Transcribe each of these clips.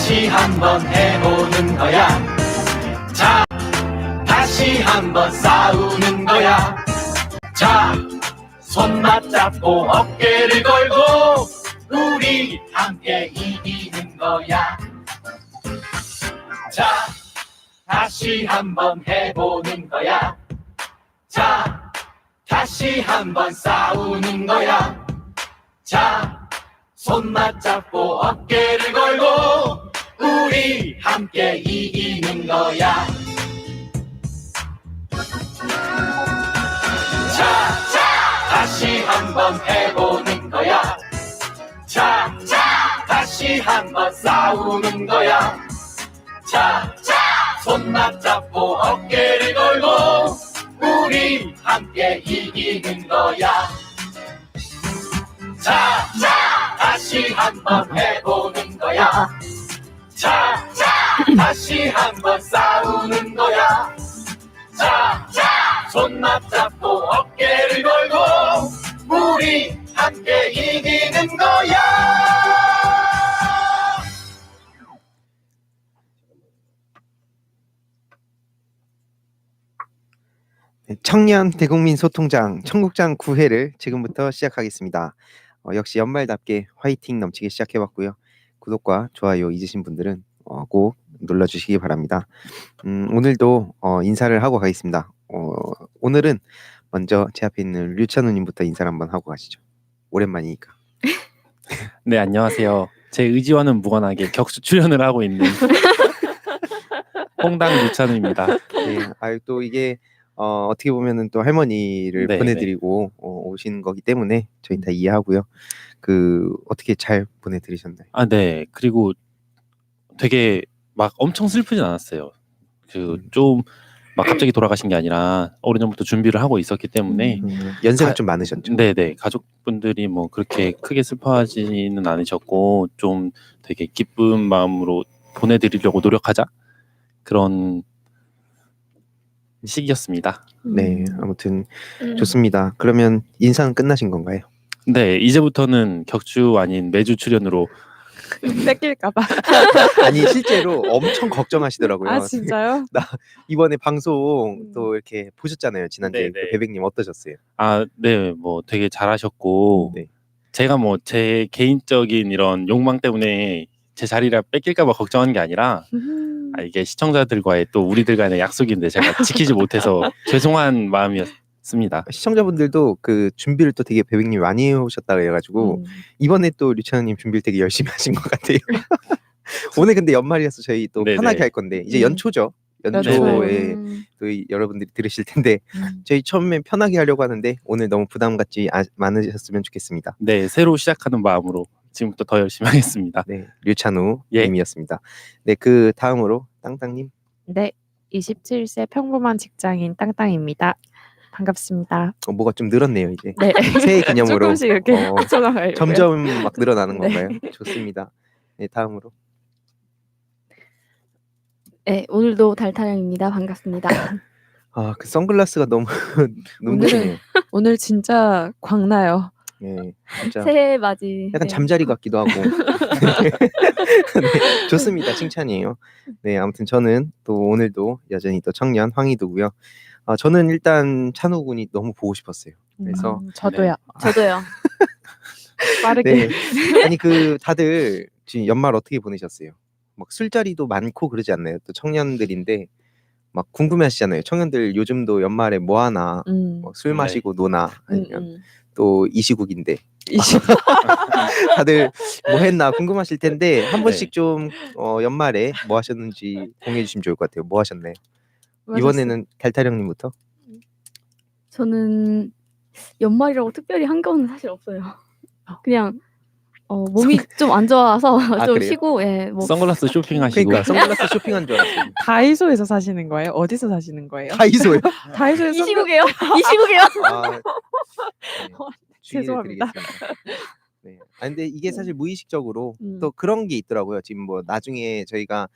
다시 한번 해보는 거야. 자, 다시 한번 싸우는 거야. 자, 손 맞잡고 어깨를 걸고 우리 함께 이기는 거야. 자, 다시 한번 해보는 거야. 자, 다시 한번 싸우는 거야. 자, 손 맞잡고 어깨를 걸고 우리 함께 이기는 거야. 자, 다시 한번 해보는 거야. 자, 다시 한번 싸우는 거야. 자, 손 맞잡고 어깨를 걸고 우리 함께 이기는 거야. 자, 다시 한번 해보는 거야. 자, 다시 한번 싸우는 거야. 자, 손 맞잡고 어깨를 걸고 우리 함께 이기는 거야. 청년 대국민 소통장 청국장 9회를 지금부터 시작하겠습니다. 역시 연말답게 화이팅 넘치게 시작해봤고요. 구독과 좋아요 잊으신 분들은 꼭 눌러주시기 바랍니다. 오늘도 인사를 하고 가겠습니다. 오늘은 먼저 제 앞에 있는 류찬우님부터 인사를 한번 하고 가시죠. 오랜만이니까. 네, 안녕하세요. 제 의지와는 무관하게 격수 출연을 하고 있는 홍당 류찬우입니다. 네, 또 이게 어떻게 보면은 또 할머니를 네, 보내드리고 오신 거기 때문에 저희 다 이해하고요. 어떻게 잘 보내드리셨나요? 네. 그리고 되게 막 엄청 슬프진 않았어요. 좀 막 갑자기 돌아가신 게 아니라 오래전부터 준비를 하고 있었기 때문에 연세가 좀 많으셨죠? 네네. 가족분들이 뭐 그렇게 크게 슬퍼하지는 않으셨고 좀 되게 기쁜 마음으로 보내드리려고 노력하자 그런 시기였습니다. 네, 아무튼 좋습니다. 그러면 인사는 끝나신 건가요? 네, 이제부터는 격주 아닌 매주 출연으로 뺏길까봐. 아니 실제로 엄청 걱정하시더라고요. 아 진짜요? 이번에 방송 또 이렇게 보셨잖아요. 지난주에 네네. 배백님 어떠셨어요? 네, 뭐 되게 잘하셨고 네. 제가 뭐 제 개인적인 이런 욕망 때문에 제 자리를 뺏길까봐 걱정하는 게 아니라 이게 시청자들과의 또 우리들 간의 약속인데 제가 지키지 못해서 죄송한 마음이었습니다. 시청자분들도 그 준비를 또 되게 배백님이 많이 해오셨다 그래가지고 이번에 또 류찬우님 준비를 되게 열심히 하신 것 같아요. 오늘 근데 연말이라서 저희 또 네네. 편하게 할 건데 이제 연초죠. 연초에 또 여러분들이 들으실 텐데 저희 처음엔 편하게 하려고 하는데 오늘 너무 부담 갖지 않으셨으면 좋겠습니다. 네, 새로 시작하는 마음으로 지금부터 더 열심히 하겠습니다. 네, 류찬우 예. 님이었습니다. 네, 그 다음으로 땅땅님. 네, 27세 평범한 직장인 땅땅입니다. 반갑습니다. 뭐가 좀 늘었네요 이제. 네, 새해 기념으로 조금씩 이렇게 쳐나가요. 점점 막 늘어나는 네. 건가요? 좋습니다. 네, 다음으로. 네, 오늘도 달타령입니다. 반갑습니다. 그 선글라스가 너무 눈부시네요. 오늘 진짜 광나요. 네, 진짜 새해 맞이. 약간 네. 잠자리 같기도 하고. 네, 좋습니다. 칭찬이에요. 네, 아무튼 저는 또 오늘도 여전히 또 청년 황희도고요. 저는 일단 찬우 군이 너무 보고 싶었어요. 그래서 저도요. 저도요. 빠르게. 네. 아니 다들 지금 연말 어떻게 보내셨어요? 막 술자리도 많고 그러지 않나요? 또 청년들인데 막 궁금해하시잖아요. 청년들 요즘도 연말에 뭐 하나? 술 마시고 노나? 아니면 또 이 시국인데 다들 뭐 했나 궁금하실 텐데 한 번씩 좀 연말에 뭐 하셨는지 공유해 주시면 좋을 것 같아요. 뭐 하셨나요? 이번에는 달타령님부터. 저는 연말이라고 특별히 한 건 사실 없어요. 그냥 몸이 좀 안 좋아서 좀 그래요? 쉬고 뭐 선글라스 쇼핑하시고 그러니까 선글라스 쇼핑한 줄 알았어요. 다이소에서 사시는 거예요? 어디서 사시는 거예요? 다이소요? 다이소에서 이 시국이에요. 이 시국이요. 네, 주의를 죄송합니다. 드리겠습니다. 네. 아 근데 이게 사실 무의식적으로 음. 또 그런 게 있더라고요. 지금 뭐 나중에 저희가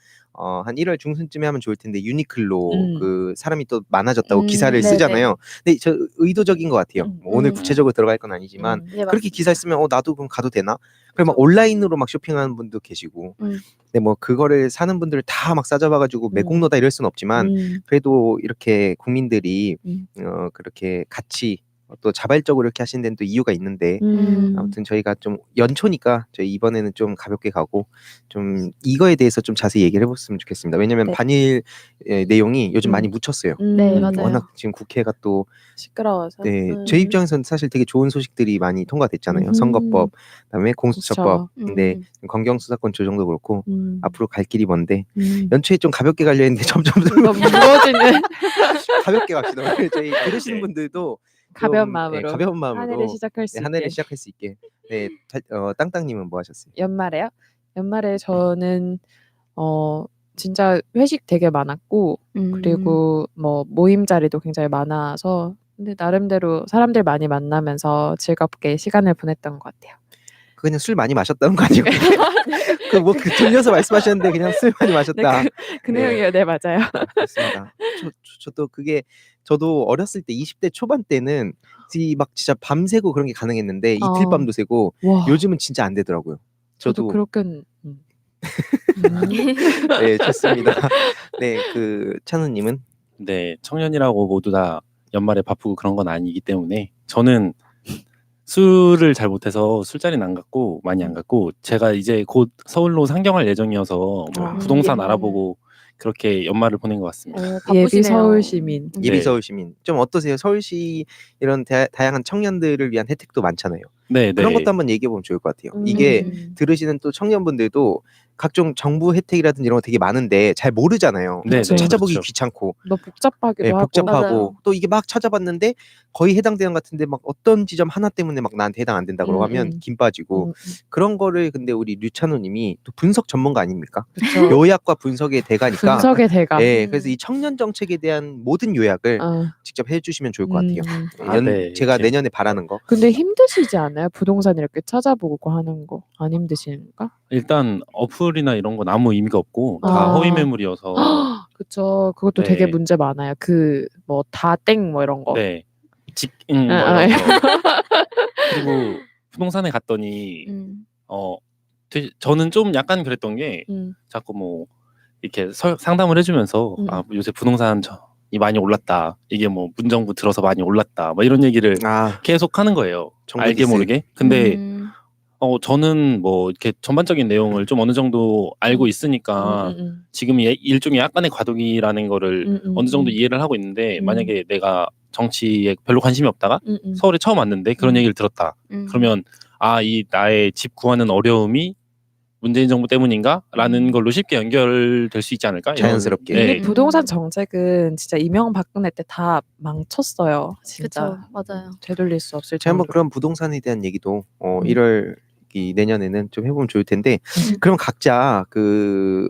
한 1월 중순쯤에 하면 좋을 텐데 유니클로 그 사람이 또 많아졌다고 기사를 네네. 쓰잖아요. 근데 저 의도적인 것 같아요. 뭐 오늘 음. 구체적으로 들어갈 건 아니지만 네, 그렇게 기사 맞습니다. 쓰면 나도 그럼 가도 되나? 그럼 막 온라인으로 막 쇼핑하는 분도 계시고. 근데 뭐 그거를 사는 분들 다 막 싸잡아가지고 매국노다 이럴 순 없지만 그래도 이렇게 국민들이 그렇게 같이 또 자발적으로 이렇게 하시는 데는 또 이유가 있는데 아무튼 저희가 좀 연초니까 저희 이번에는 좀 가볍게 가고 좀 이거에 대해서 좀 자세히 얘기를 해봤으면 좋겠습니다. 왜냐면 네. 반일 내용이 요즘 많이 묻혔어요. 네, 맞아요. 워낙 지금 국회가 또 시끄러워서. 네, 제 입장에서는 사실 되게 좋은 소식들이 많이 통과됐잖아요. 선거법, 그다음에 공수처법, 그쵸. 근데 검경수사권 조정도 그렇고 앞으로 갈 길이 먼데 음. 연초에 좀 가볍게 가려 했는데 점점 너무 무거워지는 가볍게 갑시다. 오늘 저희 들으시는 분들도 가벼운 좀, 마음으로 가벼운 한 해를 마음으로 시작할 수 한 해를 있게. 시작할 수 있게. 네, 땅땅님은 뭐 하셨어요? 연말에요? 연말에 저는 진짜 회식 되게 많았고 그리고 뭐 모임 자리도 굉장히 많아서 근데 나름대로 사람들 많이 만나면서 즐겁게 시간을 보냈던 것 같아요. 그냥 술 많이 마셨다는 거 아니에요? 그뭐 돌려서 말씀하셨는데 그냥 술 많이 마셨다. 그 내용이에요. 네, 맞아요. 그렇습니다. 저도 그게 저도 어렸을 때 20대 초반 때는 막 진짜 밤새고 그런 게 가능했는데 이틀 밤도 새고 와, 요즘은 진짜 안 되더라고요. 저도 그렇게 네, 좋습니다. 네, 그 찬우님은 네, 청년이라고 모두 다 연말에 바쁘고 그런 건 아니기 때문에 저는 술을 잘 못해서 술자리는 안 갔고 많이 안 갔고 제가 이제 곧 서울로 상경할 예정이어서 뭐 부동산 알아보고 그렇게 연말을 보낸 것 같습니다. 예비 서울 시민. 예비 네. 서울 시민 좀 어떠세요? 서울시 이런 다양한 청년들을 위한 혜택도 많잖아요. 네, 그런 네. 것도 한번 얘기해 보면 좋을 것 같아요. 이게 들으시는 또 청년분들도 각종 정부 혜택이라든지 이런 거 되게 많은데 잘 모르잖아요. 네, 네, 찾아보기 그렇죠. 귀찮고 너 복잡하기도 네, 하고. 복잡하고 맞아요. 또 이게 막 찾아봤는데 거의 해당되는 것 같은데 막 어떤 지점 하나 때문에 막 나한테 해당 안 된다 그러고 하면 김 빠지고 그런 거를 근데 우리 류찬호님이 또 분석 전문가 아닙니까? 그쵸. 요약과 분석의 대가니까 분석의 대가. 네, 그래서 이 청년 정책에 대한 모든 요약을 직접 해주시면 좋을 것 같아요. 네, 제가 이렇게. 내년에 바라는 거. 근데 힘드시지 않아요? 부동산 이렇게 찾아보고 하는 거 안 힘드신가? 일단 어플이나 이런 건 아무 의미가 없고 다 아. 허위 매물이어서 그쵸. 그것도 네. 되게 문제 많아요. 그 뭐 다땡 뭐 이런 거. 네, 직뭐 이런 거. 그리고 부동산에 갔더니 저는 좀 약간 그랬던 게 자꾸 뭐 이렇게 상담을 해주면서 아 요새 부동산 이 많이 올랐다. 이게 뭐 문정부 들어서 많이 올랐다. 뭐 이런 얘기를 계속 하는 거예요. 알게 디스. 모르게. 근데 저는 뭐 이렇게 전반적인 내용을 좀 어느 정도 알고 있으니까 지금 일종의 약간의 과도기라는 거를 어느 정도 이해를 하고 있는데 만약에 내가 정치에 별로 관심이 없다가 서울에 처음 왔는데 그런 얘기를 들었다. 그러면 이 나의 집 구하는 어려움이 문재인 정부 때문인가? 라는 걸로 쉽게 연결될 수 있지 않을까? 자연스럽게. 근데 네. 부동산 정책은 진짜 이명박근혜 때 다 망쳤어요. 진짜. 그쵸, 맞아요. 되돌릴 수 없을 제가 한번 정도로. 그런 부동산에 대한 얘기도 1월 내년에는 좀 해보면 좋을 텐데 그럼 각자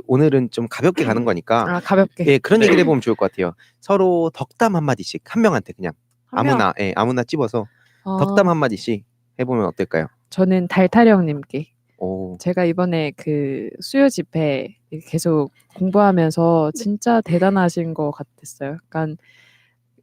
오늘은 좀 가볍게 가는 거니까 가볍게. 예, 그런 얘기를 해보면 좋을 것 같아요. 서로 덕담 한마디씩 한 명한테 그냥 아무나 찝어서 덕담 한마디씩 해보면 어떨까요? 저는 달타령님께 오. 제가 이번에 그 수요 집회 계속 공부하면서 진짜 대단하신 것 같았어요. 약간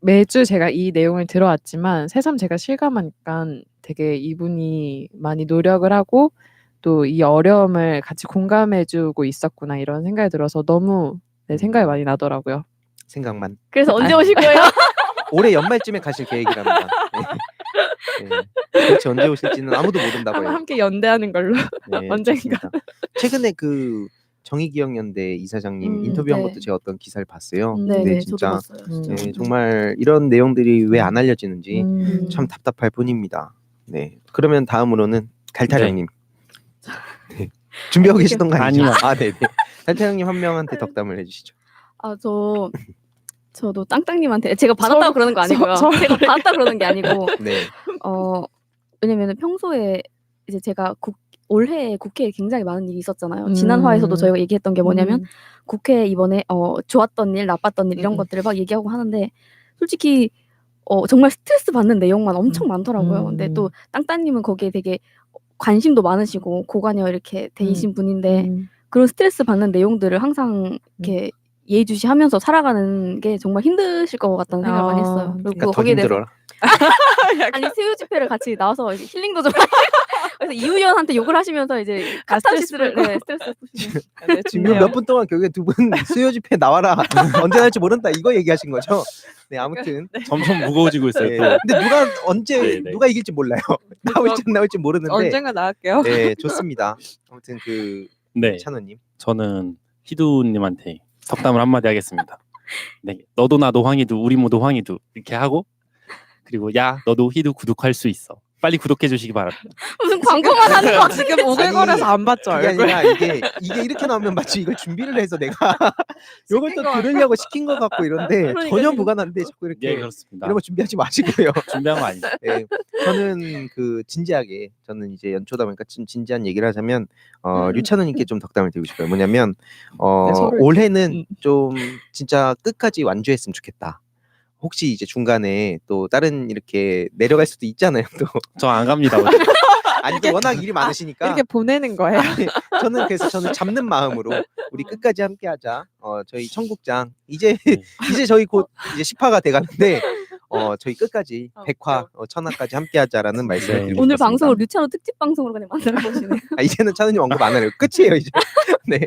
매주 제가 이 내용을 들어왔지만 새삼 제가 실감하니까 되게 이분이 많이 노력을 하고 또 이 어려움을 같이 공감해주고 있었구나 이런 생각이 들어서 너무 생각이 많이 나더라고요. 생각만. 그래서 언제 오실 거예요? 올해 연말쯤에 가실 계획이랍니다. 네. 그렇지 언제 오실지는 아무도 모른다고 해요. 함께 연대하는 걸로. 네, 언젠가. 좋습니다. 최근에 그 정의기억연대 이사장님 인터뷰한 네. 것도 제가 어떤 기사를 봤어요. 네, 근데 네, 진짜 저도 봤어요. 진짜. 네, 정말 이런 내용들이 왜 안 알려지는지 참 답답할 뿐입니다. 네, 그러면 다음으로는 달타령님. 네. 준비하고 계시던 거 아니죠? 아니요. 네네. 달타령님 한 명한테 덕담을 해주시죠. 저도 땅땅님한테 제가 받았다고 그러는 거 아니고요. 제가 받았다 그러는 게 아니고 네. 왜냐면 평소에 이제 제가 올해 국회에 굉장히 많은 일이 있었잖아요. 지난 화에서도 저희가 얘기했던 게 뭐냐면 국회에 이번에 좋았던 일, 나빴던 일 이런 것들을 막 얘기하고 하는데 솔직히 정말 스트레스 받는 내용만 엄청 많더라고요. 근데 또 땅땅님은 거기에 되게 관심도 많으시고 고관여 이렇게 되신 분인데 그런 스트레스 받는 내용들을 항상 이렇게 예의주시하면서 살아가는 게 정말 힘드실 것 같다는 생각을 많이 했어요. 그리고 그러니까 더 거기에 대해서 힘들어라. 아니 수요 집회를 같이 나와서 이제 힐링도 좀 그래서 이우연한테 욕을 하시면서 이제 카타르시스를 스트레스 푸시는. 지금 몇 분 동안 결국에 두 분 수요 집회 나와라. 언제 날지 모른다 이거 얘기하신 거죠? 네 아무튼 점점 무거워지고 있어요. 네. 또. 근데 누가 언제 네, 네. 누가 이길지 몰라요. 나올지 안 나올지 모르는데 언젠가 나갈게요. 네 좋습니다. 아무튼 그 네, 찬호님 저는 희두님한테 덕담을 한마디 하겠습니다. 네, 너도 나도 황희두, 우리 모두 황희두 이렇게 하고 그리고 야 너도 희두 구독할 수 있어. 빨리 구독해 주시기 바랍니다. 무슨 광고만 하는 거 지금 오글거려서 안 봤죠. 그게 얼굴. 아니라 이게 이렇게 나오면 마치 이걸 준비를 해서 내가 이걸 또 들으려고 시킨 것 같고 이런데 그러니까 전혀 지금. 무관한데 자꾸 예, 이렇게 그렇습니다. 이런 거 준비하지 마시고요. 준비한 거 아니죠. 네, 저는 그 진지하게 저는 이제 연초다 보니까 진지한 얘기를 하자면 류찬우님께 좀 덕담을 드리고 싶어요. 뭐냐면 네, 서로를 올해는 좀 진짜 끝까지 완주했으면 좋겠다. 혹시 이제 중간에 또 다른 이렇게 내려갈 수도 있잖아요. 또 저 안 갑니다. 아니 또 워낙 일이 많으시니까 이렇게 보내는 거예요. 아니, 저는 잡는 마음으로 우리 끝까지 함께하자. 저희 청국장 이제 이제 저희 곧 이제 10화가 돼가는데 저희 끝까지 100화, 1000화까지 함께하자라는 말씀을 네. 드리고 오늘 싶습니다. 방송을 류찬호 특집 방송으로 그냥 만들어 보시네요. 이제는 찬우님 언급 안 하네요. 끝이에요 이제. 네.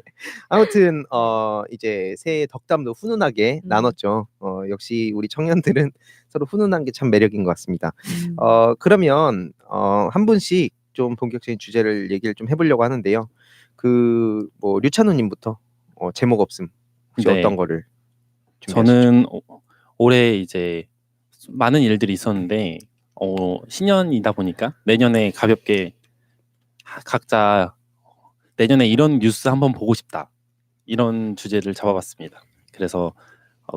아무튼 이제 새해 덕담도 훈훈하게 나눴죠. 역시 우리 청년들은 서로 훈훈한 게 참 매력인 것 같습니다. 그러면 한 분씩 좀 본격적인 주제를 얘기를 좀 해보려고 하는데요. 그 뭐 류찬우님부터 제목 없음 혹시 네. 어떤 거를 준비하시죠? 저는 올해 이제 많은 일들이 있었는데 신년이다 보니까 내년에 가볍게 각자 내년에 이런 뉴스 한번 보고 싶다 이런 주제를 잡아봤습니다. 그래서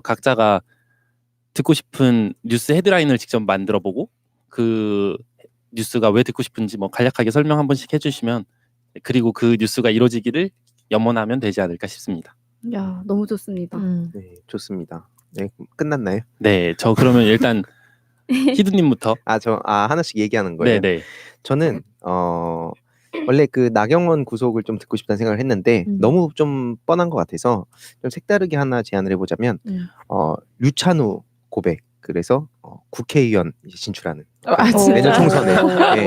각자가 듣고 싶은 뉴스 헤드라인을 직접 만들어보고 그 뉴스가 왜 듣고 싶은지 뭐 간략하게 설명 한 번씩 해주시면 그리고 그 뉴스가 이루어지기를 염원하면 되지 않을까 싶습니다. 야 너무 좋습니다. 네, 좋습니다. 네, 끝났나요? 네, 저 그러면 일단 희두님부터. 하나씩 얘기하는 거예요. 네네. 저는 원래 그 나경원 구속을 좀 듣고 싶다는 생각을 했는데 너무 좀 뻔한 것 같아서 좀 색다르게 하나 제안을 해보자면 류찬우 고백. 그래서 국회의원 이제 진출하는 진짜? 내년 총선에 오. 네.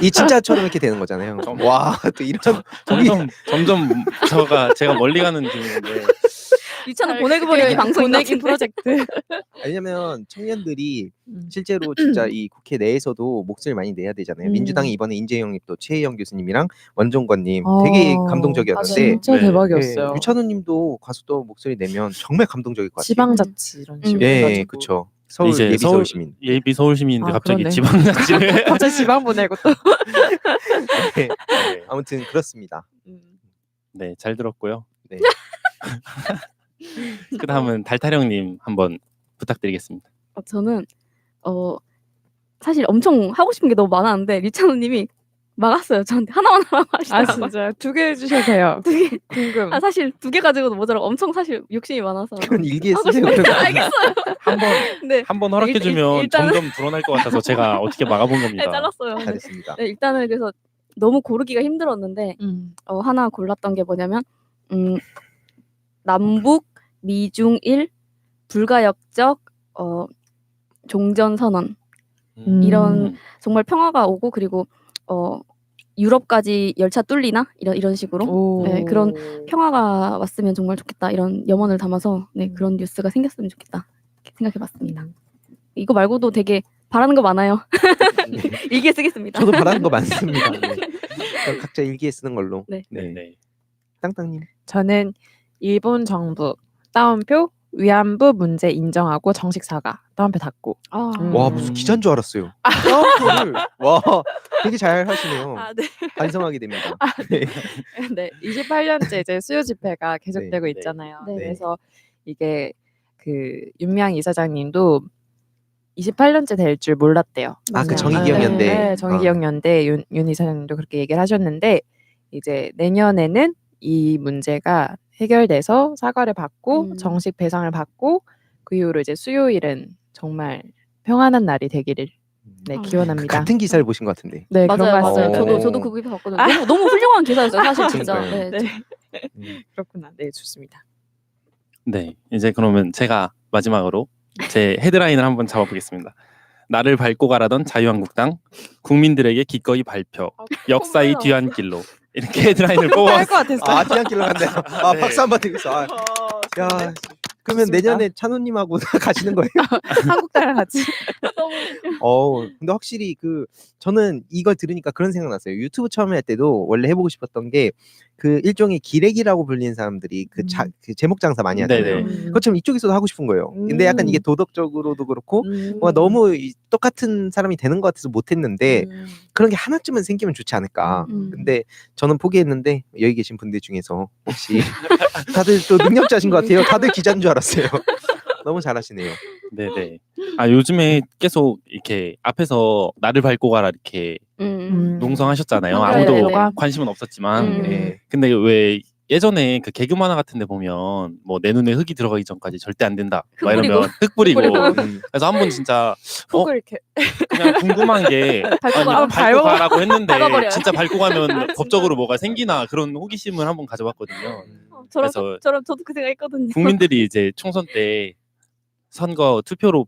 이 진짜처럼 이렇게 되는 거잖아요. 와 또 이런 점점 제가 멀리 가는 중인데 류찬호 보내고 버리기 방송 보내기 프로젝트. 왜냐면 청년들이 실제로 진짜 이 국회 내에서도 목소리를 많이 내야 되잖아요. 민주당이 이번에 인재영입 또 최혜영 교수님이랑 원종건님 되게 감동적이었는데 진짜 네. 대박이었어요. 류찬우님도 가수도 목소리 내면 정말 감동적일 것 같아요. 지방자치 이런 식으로 네, 해가지고. 그렇죠. 서울 이제 예비 서울시민. 예비 서울시민인데 아, 갑자기 그러네. 지방자치를 갑자기 지방 보내고 또. 네. 아무튼 그렇습니다. 네, 잘 들었고요. 네. 그다음은 달타령님 한번 부탁드리겠습니다. 저는 사실 엄청 하고 싶은 게 너무 많았는데 류찬호님이 막았어요. 저한테 하나만 하라고 하시더라고요. 진짜 2개 해주셔도 돼요. 2개. 궁금. 사실 2개 가지고도 모자라 엄청 사실 욕심이 많아서. 그건 일기에 하고 쓰세요. 싶은데 그러면. 알겠어요. 한번 네. 허락해주면 일단은- 점점 불어날 것 같아서 제가 어떻게 막아본 네, 겁니다. 잘랐어요. 네. 잘했습니다. 네, 일단은 그래서 너무 고르기가 힘들었는데 하나 골랐던 게 뭐냐면 남북 미중일 불가역적 종전 선언 이런 정말 평화가 오고 그리고 유럽까지 열차 뚫리나 이런 식으로 네, 그런 평화가 왔으면 정말 좋겠다 이런 염원을 담아서 네, 그런 뉴스가 생겼으면 좋겠다 이렇게 생각해봤습니다. 이거 말고도 되게 바라는 거 많아요. 일기에 쓰겠습니다. 저도 바라는 거 많습니다. 네. 그럼 각자 일기에 쓰는 걸로. 네. 네. 땅땅님. 저는 일본 정부 따옴표 위안부 문제 인정하고 정식 사과 따옴표 닫고. 와 무슨 기자인 줄 알았어요. 따옴표를 와 되게 잘 하시네요. 네. 반성하게 됩니다. 네. 네, 28년째 이제 수요 집회가 계속되고 네. 있잖아요. 네. 그래서 이게 그 윤미향 이사장님도 28년째 될 줄 몰랐대요. 아, 그 맞아요. 정의기억연대. 네, 정의기억연대 윤 이사장님도 그렇게 얘기를 하셨는데 이제 내년에는 이 문제가 해결돼서 사과를 받고 정식 배상을 받고 그 이후로 이제 수요일은 정말 평안한 날이 되기를 네, 아, 기원합니다. 같은 기사를 보신 것 같은데. 네, 그런 맞아요, 것 맞아요. 같습니다. 어. 저도 그 기사 봤거든요. 너무 훌륭한 기사였어요, 사실 진짜. 그러니까요. 네. 네. 음. 그렇구나. 네, 좋습니다. 네, 이제 그러면 제가 마지막으로 제 헤드라인을 한번 잡아보겠습니다. 나를 밟고 가라던 자유한국당 국민들에게 기꺼이 발표 역사의 콧물 뒤안길로 이렇게 헤드라인을 할것 뽑아왔어요. 같았어요. 아, 뒤안길로 간대요. 아, 네. 박수 한번 드리겠어. 아, 야, 그러면 좋습니다. 내년에 찬호님하고 가시는 거예요? 한국당을 같이. 근데 확실히 저는 이걸 들으니까 그런 생각 났어요. 유튜브 처음에 할 때도 원래 해보고 싶었던 게 그 일종의 기레기라고 불리는 사람들이 그 제목 장사 많이 하잖아요. 네네. 그것처럼 이쪽에서도 하고 싶은 거예요. 근데 약간 이게 도덕적으로도 그렇고 뭔가 너무 똑같은 사람이 되는 것 같아서 못했는데 그런 게 하나쯤은 생기면 좋지 않을까. 근데 저는 포기했는데 여기 계신 분들 중에서 혹시 다들 또 능력자신 것 같아요. 다들 기자인 줄 알았어요. 너무 잘하시네요. 네네. 아 요즘에 계속 이렇게 앞에서 나를 밟고 가라 이렇게 농성하셨잖아요. 아무도 네네네. 관심은 없었지만. 네. 근데 왜 예전에 그 개그 만화 같은데 보면 뭐 내 눈에 흙이 들어가기 전까지 절대 안 된다. 막 이러면 흙 뿌리고. 그래서 한 번 진짜 흙을 이렇게 그냥 궁금한 게 가라. 밟고 가라고 했는데 밟아버려요. 진짜 밟고 가면 법적으로 뭐가 생기나 그런 호기심을 한번 가져봤거든요. 그래서 저도 그 생각했거든요. 국민들이 이제 총선 때 선거 투표로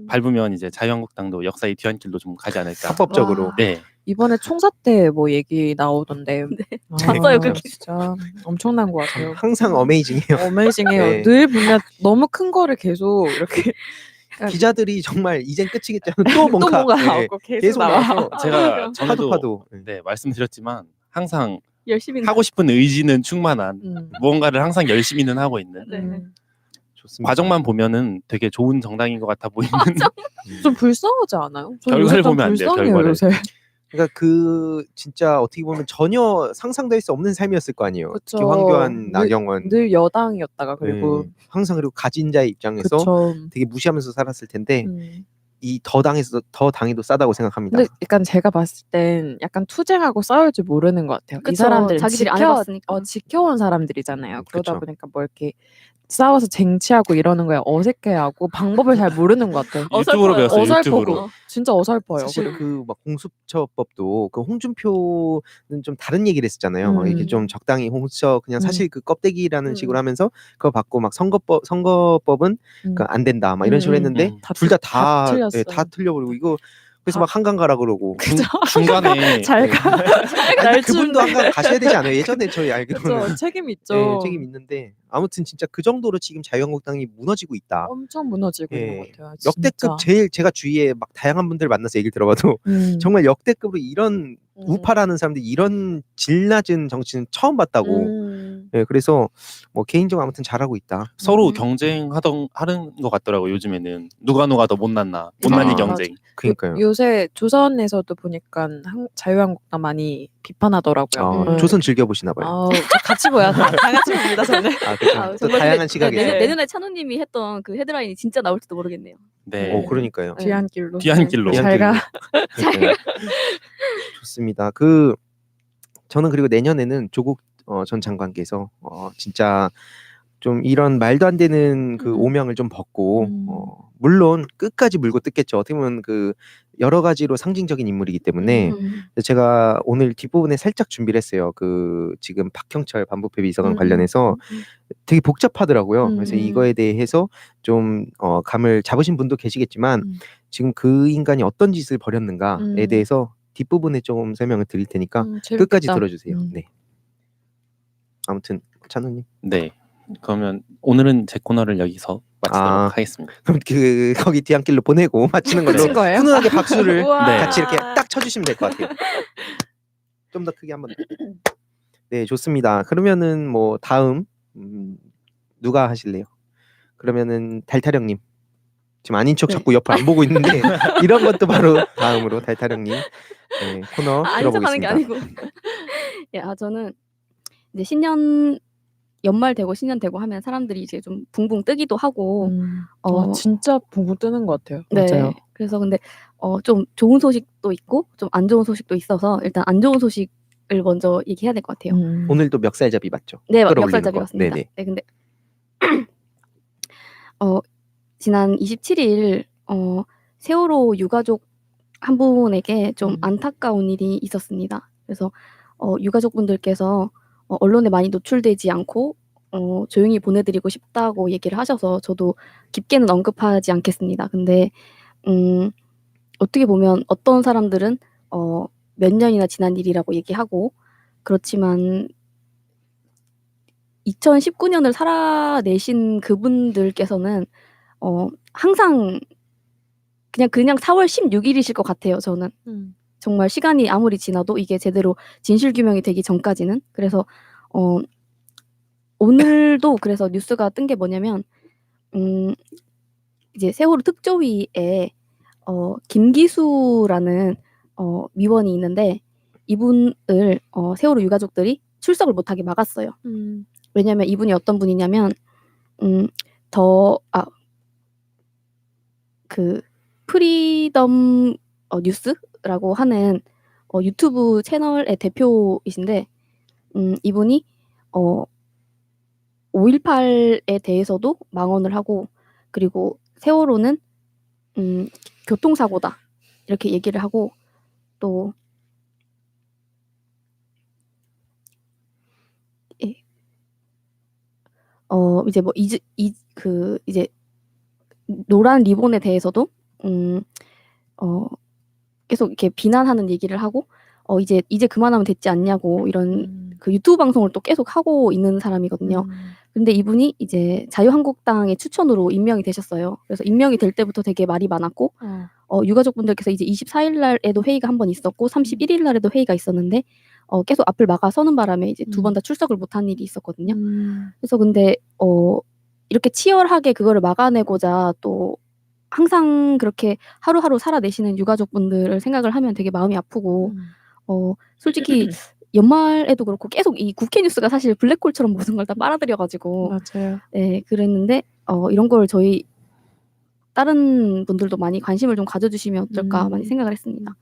밟으면 이제 자유한국당도 역사의 뒤안길로 좀 가지 않을까. 합법적으로. 와. 네. 이번에 총사 때 뭐 얘기 나오던데. 봤어요, 그 기사. 진짜 엄청난 것 같아요. 항상 어메이징해요. 어메이징해요. 네. 늘 보면 너무 큰 거를 계속 이렇게 기자들이 정말 이젠 끝이겠지 하면 또 뭔가, 또 뭔가 네, 나오고 계속 계속 나와. 나와서 제가 전에도 파도. 네, 말씀드렸지만 항상 열심히 하고 싶은 의지는 충만한 음. 무언가를 항상 열심히는 하고 있는 네. 좋습니다. 과정만 보면은 되게 좋은 정당인 것 같아 보이는 좀 불쌍하지 않아요? 저는 결과를 요새 좀 보면 안 돼요, 불쌍해요, 결과를. 요새. 그러니까 진짜 어떻게 보면 전혀 상상될 수 없는 삶이었을 거 아니에요. 그쵸. 특히 황교안, 나경원. 늘 여당이었다가 그리고 네. 항상 그리고 가진 자의 입장에서 그쵸. 되게 무시하면서 살았을 텐데 음. 이 더 당해도 싸다고 생각합니다. 근데 약간 제가 봤을 땐 약간 투쟁하고 싸울 줄 모르는 것 같아요. 이 그쵸. 사람들은 자기들이 안 해봤으니까. 지켜온 사람들이잖아요. 그러다 그쵸. 보니까 뭐 이렇게 싸워서 쟁취하고 이러는 거에 어색해하고 방법을 잘 모르는 것 같아요. 유튜브로 어설퍼요. 배웠어요. 어설프고 유튜브로. 진짜 어설퍼요. 사실 그리고. 막 공수처법도 그 홍준표는 좀 다른 얘기를 했었잖아요. 이게 좀 적당히 홍수처 그냥 사실 그 껍데기라는 식으로 하면서 그거 받고 막 선거법은 안 된다 막 이런 식으로 했는데 둘 다 틀렸어요. 다 틀려버리고 이거 그래서 막 한강 가라 그러고 중간에 잘 가. 아니, 그분도 한강 가셔야 되지 않아요? 예전에 저희 알기로는 그쵸. 책임 있죠. 네, 책임 있는데 아무튼 진짜 그 정도로 지금 자유한국당이 무너지고 있다. 엄청 무너지고 있는 것 같아요. 역대급 진짜. 제일 제가 주위에 막 다양한 분들 만나서 얘기를 들어봐도 정말 역대급으로 이런 우파라는 사람들이 이런 질 낮은 정치는 처음 봤다고. 네, 그래서 뭐 개인적으로 아무튼 잘하고 있다. 서로 하는 것 같더라고요. 요즘에는 누가 더 못났나 못난이 아, 경쟁. 그러니까요. 요새 조선에서도 보니까 자유한국당 많이 비판하더라고요. 조선 즐겨 보시나 봐요. 저 같이 보야 다 같이 봅니다 저는. 그렇죠. 또 다양한 시각에서. 내년에 찬호님이 했던 그 헤드라인이 진짜 나올지도 모르겠네요. 네. 그러니까요. 뒤안길로. 뒤안길로. 잘 가. 그러니까요. 좋습니다. 저는 그리고 내년에는 조국 전 장관께서 진짜 좀 이런 말도 안 되는 그 오명을 좀 벗고 물론 끝까지 물고 뜯겠죠. 어떻게 보면 여러 가지로 상징적인 인물이기 때문에 제가 오늘 뒷부분에 살짝 준비를 했어요. 지금 박형철 반부패 비서관 관련해서 되게 복잡하더라고요. 그래서 이거에 대해서 좀 감을 잡으신 분도 계시겠지만 지금 그 인간이 어떤 짓을 벌였는가에 대해서 뒷부분에 좀 설명을 드릴 테니까 끝까지 들어주세요. 네. 아무튼 찬우님. 네. 그러면 오늘은 제 코너를 여기서 마치도록 하겠습니다. 그럼 거기 뒤안길로 보내고 마치는 걸로 끝인 거예요? 훈훈하게 박수를 우와. 같이 이렇게 딱 쳐주시면 될 것 같아요. 좀 더 크게 한번. 네, 좋습니다. 그러면은 뭐 다음 누가 하실래요? 그러면은 달타령님. 지금 아닌 척 자꾸 옆을 안 보고 있는데 이런 것도 바로 다음으로 달타령님 코너 아닌 척하는 들어보겠습니다. 게 아니고. 저는 이제 연말 되고 신년 되고 하면 사람들이 이제 좀 붕붕 뜨기도 하고 진짜 붕붕 뜨는 것 같아요. 네. 맞아요. 그래서 근데 좀 좋은 소식도 있고 좀 안 좋은 소식도 있어서 일단 안 좋은 소식을 먼저 얘기해야 될 것 같아요. 오늘도 멱살잡이 맞죠? 네, 끌어올리는 멱살잡이 거. 맞습니다. 네네. 네, 근데 지난 27일 세월호 유가족 한 분에게 좀 음. 안타까운 일이 있었습니다. 그래서 유가족분들께서 언론에 많이 노출되지 않고 조용히 보내드리고 싶다고 얘기를 하셔서 저도 깊게는 언급하지 않겠습니다. 근데 어떻게 보면 어떤 사람들은 몇 년이나 지난 일이라고 얘기하고 그렇지만 2019년을 살아내신 그분들께서는 항상 그냥 4월 16일이실 것 같아요. 저는 정말 시간이 아무리 지나도 이게 제대로 진실 규명이 되기 전까지는. 그래서 오늘도 그래서 뉴스가 뜬 게 뭐냐면 이제 세월호 특조위에 김기수라는 위원이 있는데 이분을 세월호 유가족들이 출석을 못하게 막았어요. 왜냐면 이분이 어떤 분이냐면 그 프리덤 뉴스라고 하는 유튜브 채널의 대표이신데 이분이 5.18에 대해서도 망언을 하고 그리고 세월호는 교통사고다 이렇게 얘기를 하고 또 이제 뭐 이제 노란 리본에 대해서도 계속 이렇게 비난하는 얘기를 하고 이제 그만하면 됐지 않냐고 이런 그 유튜브 방송을 또 계속 하고 있는 사람이거든요. 근데 이분이 이제 자유한국당의 추천으로 임명이 되셨어요. 그래서 임명이 될 때부터 되게 말이 많았고 유가족분들께서 이제 24일 날에도 회의가 한 번 있었고 31일 날에도 회의가 있었는데 계속 앞을 막아서는 바람에 이제 두 번 다 출석을 못한 일이 있었거든요. 그래서 근데 이렇게 치열하게 그거를 막아내고자 또 항상 그렇게 하루하루 살아내시는 유가족분들을 생각을 하면 되게 마음이 아프고 솔직히 연말에도 그렇고 계속 이 국회 뉴스가 사실 블랙홀처럼 모든 걸 다 빨아들여 가지고 맞아요. 네 그랬는데 이런 걸 저희 다른 분들도 많이 관심을 좀 가져주시면 어떨까 많이 생각을 했습니다.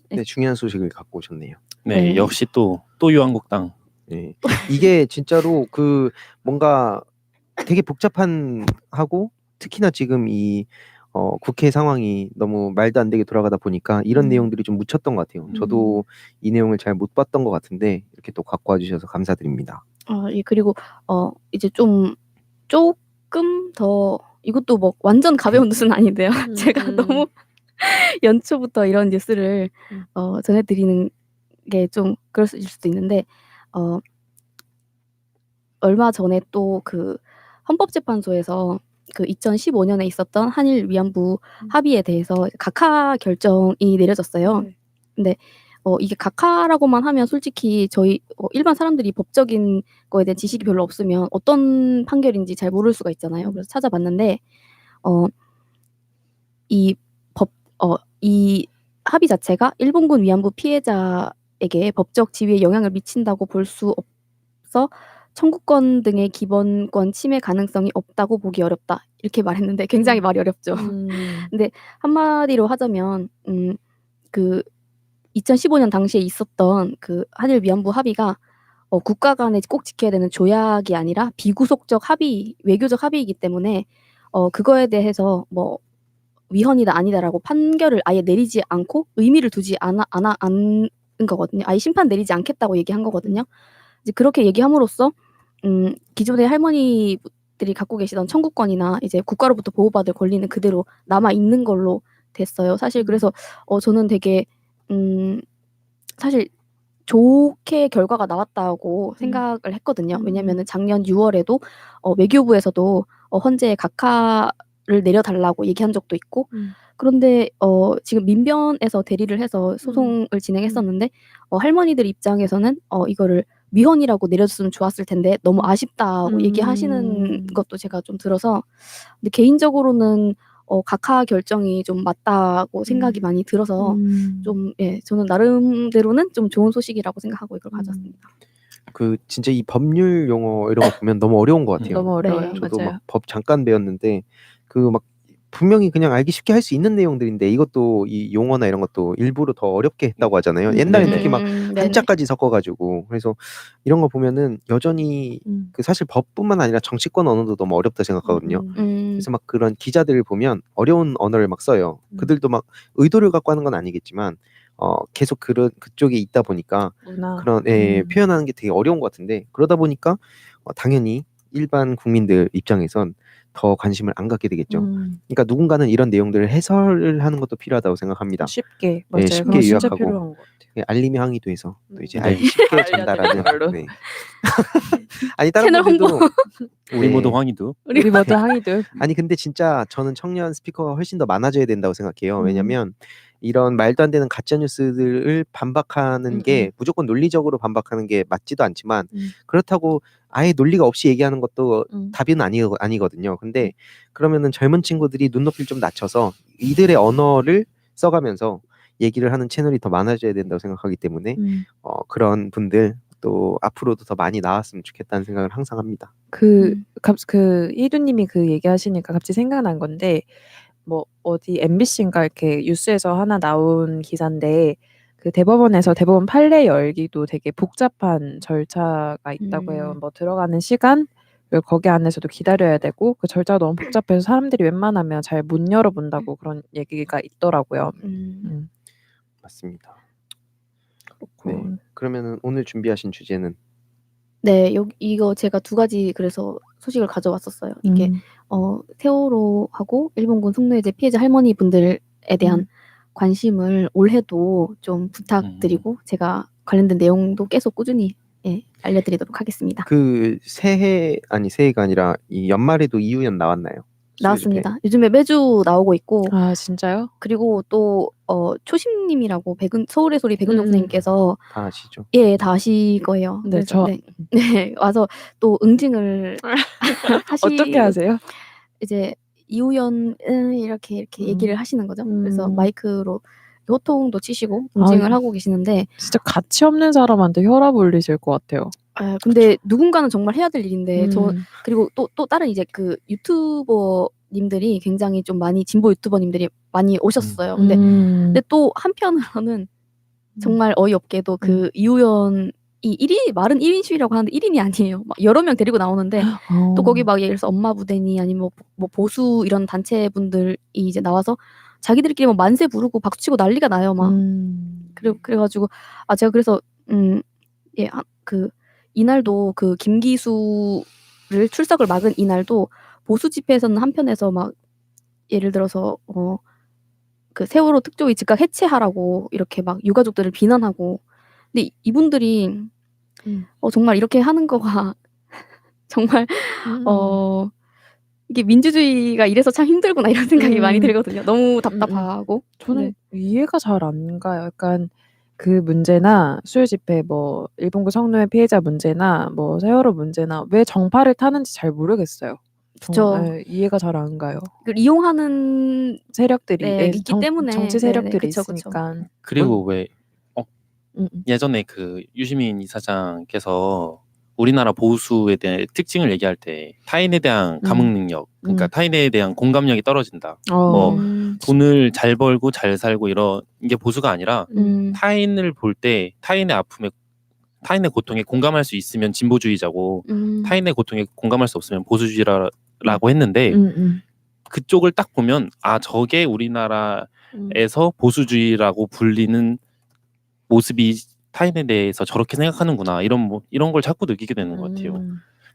네, 중요한 소식을 갖고 오셨네요. 네, 네. 역시 또 유한국당. 네. 이게 진짜로 그 뭔가 되게 복잡하고 특히나 지금 이 국회 상황이 너무 말도 안 되게 돌아가다 보니까 이런 내용들이 좀 묻혔던 것 같아요. 저도 이 내용을 잘 못 봤던 것 같은데 이렇게 또 갖고 와주셔서 감사드립니다. 예 그리고 이제 좀 조금 더 이것도 뭐 완전 가벼운 뉴스는 아닌데요. 제가 너무 연초부터 이런 뉴스를 전해드리는 게 좀 그럴 수도 있는데 얼마 전에 또 그 헌법재판소에서 그 2015년에 있었던 한일 위안부 합의에 대해서 각하 결정이 내려졌어요. 네. 근데 이게 각하라고만 하면 솔직히 저희 일반 사람들이 법적인 거에 대한 지식이 별로 없으면 어떤 판결인지 잘 모를 수가 있잖아요. 그래서 찾아봤는데 이 합의 자체가 일본군 위안부 피해자에게 법적 지위에 영향을 미친다고 볼 수 없어 청구권 등의 기본권 침해 가능성이 없다고 보기 어렵다. 이렇게 말했는데 굉장히 말이 어렵죠. 근데 한마디로 하자면 그 2015년 당시에 있었던 그 한일 위안부 합의가 국가 간에 꼭 지켜야 되는 조약이 아니라 비구속적 합의, 외교적 합의이기 때문에 그거에 대해서 뭐 위헌이다 아니다라고 판결을 아예 내리지 않고 의미를 두지 않은 거거든요. 아예 심판 내리지 않겠다고 얘기한 거거든요. 이제 그렇게 얘기함으로써 기존의 할머니들이 갖고 계시던 청구권이나 이제 국가로부터 보호받을 권리는 그대로 남아 있는 걸로 됐어요. 사실 그래서 저는 되게 사실 좋게 결과가 나왔다고 생각을 했거든요. 왜냐면은 작년 6월에도 외교부에서도 헌재에 각하를 내려달라고 얘기한 적도 있고 그런데 지금 민변에서 대리를 해서 소송을 진행했었는데 할머니들 입장에서는 이거를 위헌이라고 내려줬으면 좋았을 텐데 너무 아쉽다고 얘기하시는 것도 제가 좀 들어서 근데 개인적으로는 각하 결정이 좀 맞다고 생각이 많이 들어서 좀 저는 나름대로는 좀 좋은 소식이라고 생각하고 이걸 가져왔습니다. 그 진짜 이 법률 용어 이런 거 보면 너무 어려운 것 같아요. 너무 어려워요. 네. 저도 맞아요. 막 법 잠깐 배웠는데 그 막 분명히 그냥 알기 쉽게 할 수 있는 내용들인데 이것도 이 용어나 이런 것도 일부러 더 어렵게 했다고 하잖아요. 옛날에 네네. 특히 막 네네. 한자까지 섞어가지고 그래서 이런 거 보면은 여전히 그 사실 법뿐만 아니라 정치권 언어도 너무 어렵다 생각하거든요. 그래서 막 그런 기자들을 보면 어려운 언어를 막 써요. 그들도 막 의도를 갖고 하는 건 아니겠지만 계속 그쪽에 있다 보니까 문화. 그런 표현하는 게 되게 어려운 것 같은데 그러다 보니까 당연히 일반 국민들 입장에선 더 관심을 안 갖게 되겠죠. 그러니까 누군가는 이런 내용들을 해설을 하는 것도 필요하다고 생각합니다. 쉽게 맞아요. 쉽게 그건 진짜 요약하고 필요한 것 같아요. 알림이 항의도 해서 또 이제 네. 알기 쉽게 알려드리는 전달하는. 걸로. 네. 아니 다른 채널 분들도 우리 네. 모두 황희도. 우리 모두 항의도. 아니 근데 진짜 저는 청년 스피커가 훨씬 더 많아져야 된다고 생각해요. 음. 왜냐면 이런 말도 안 되는 가짜 뉴스들을 반박하는 게 무조건 논리적으로 반박하는 게 맞지도 않지만 그렇다고 아예 논리가 없이 얘기하는 것도 답은 아니거든요. 근데 그러면은 젊은 친구들이 눈높이를 좀 낮춰서 이들의 언어를 써가면서 얘기를 하는 채널이 더 많아져야 된다고 생각하기 때문에 그런 분들 또 앞으로도 더 많이 나왔으면 좋겠다는 생각을 항상 합니다. 그 이두님이 그 얘기하시니까 갑자기 생각난 건데 뭐 어디 MBC인가 이렇게 뉴스에서 하나 나온 기사인데 그 대법원에서 대법원 판례 열기도 되게 복잡한 절차가 있다고 해요. 뭐 들어가는 시간 그리고 거기 안에서도 기다려야 되고 그 절차가 너무 복잡해서 사람들이 웬만하면 잘 못 열어본다고 그런 얘기가 있더라고요. 맞습니다. 그렇고 네. 그러면은 오늘 준비하신 주제는 네, 이거 제가 두 가지 그래서 소식을 가져왔었어요. 이게 세월호하고 일본군 송로해제 피해자 할머니 분들에 대한 관심을 올해도 좀 부탁드리고 제가 관련된 내용도 계속 꾸준히 알려드리도록 하겠습니다. 그 새해가 아니라 이 연말에도 이우연 나왔나요? 나왔습니다. 요즘에 매주 나오고 있고 아 진짜요? 그리고 또 초심님이라고 서울의 소리 백은종 선생님께서 다 아시죠? 예, 다 아실 거예요. 네, 그래서 네, 와서 또 응징을 어떻게 하세요? 이제 이우연 이렇게 얘기를 하시는 거죠. 그래서 마이크로 호통도 치시고 응징을 하고 계시는데 진짜 가치 없는 사람한테 혈압 올리실 것 같아요. 근데 누군가는 정말 해야 될 일인데 그리고 또 다른 이제 그 유튜버님들이 굉장히 좀 많이 진보 유튜버님들이 많이 오셨어요. 근데 또 한편으로는 정말 어이없게도 그 이우연이 말은 1인 시위라고 하는데 1인이 아니에요. 막 여러 명 데리고 나오는데 또 거기 막 예를 들어서 엄마 부대니 아니면 뭐 보수 이런 단체분들이 이제 나와서 자기들끼리 뭐 만세 부르고 박수치고 난리가 나요. 막 그래가지고 제가 그래서 이날도 그 김기수를 출석을 막은 이날도 보수 집회에서는 한편에서 막 예를 들어서 그 세월호 특조위 즉각 해체하라고 이렇게 막 유가족들을 비난하고 근데 이분들이 정말 이렇게 하는 거가 정말 이게 민주주의가 이래서 참 힘들구나 이런 생각이 많이 들거든요. 너무 답답하고 저는 이해가 잘 안 가요. 약간 그 문제나 수요 집회 뭐 일본군 성노예 피해자 문제나 뭐 세월호 문제나 왜 정파를 타는지 잘 모르겠어요. 그쵸. 이해가 잘 안 가요. 그걸 이용하는 세력들이 있기 때문에 정치 세력들이 그쵸. 있으니까. 그리고 왜 예전에 그 유시민 이사장께서 우리나라 보수에 대한 특징을 얘기할 때 타인에 대한 감흥 능력, 그러니까 타인에 대한 공감력이 떨어진다. 뭐 돈을 잘 벌고 잘 살고 이런 게 보수가 아니라 타인을 볼 때 타인의 아픔에 타인의 고통에 공감할 수 있으면 진보주의자고 타인의 고통에 공감할 수 없으면 보수주의라고 했는데 그쪽을 딱 보면 저게 우리나라에서 보수주의라고 불리는 모습이 타인에 대해서 저렇게 생각하는구나 이런 걸 자꾸 느끼게 되는 것 같아요.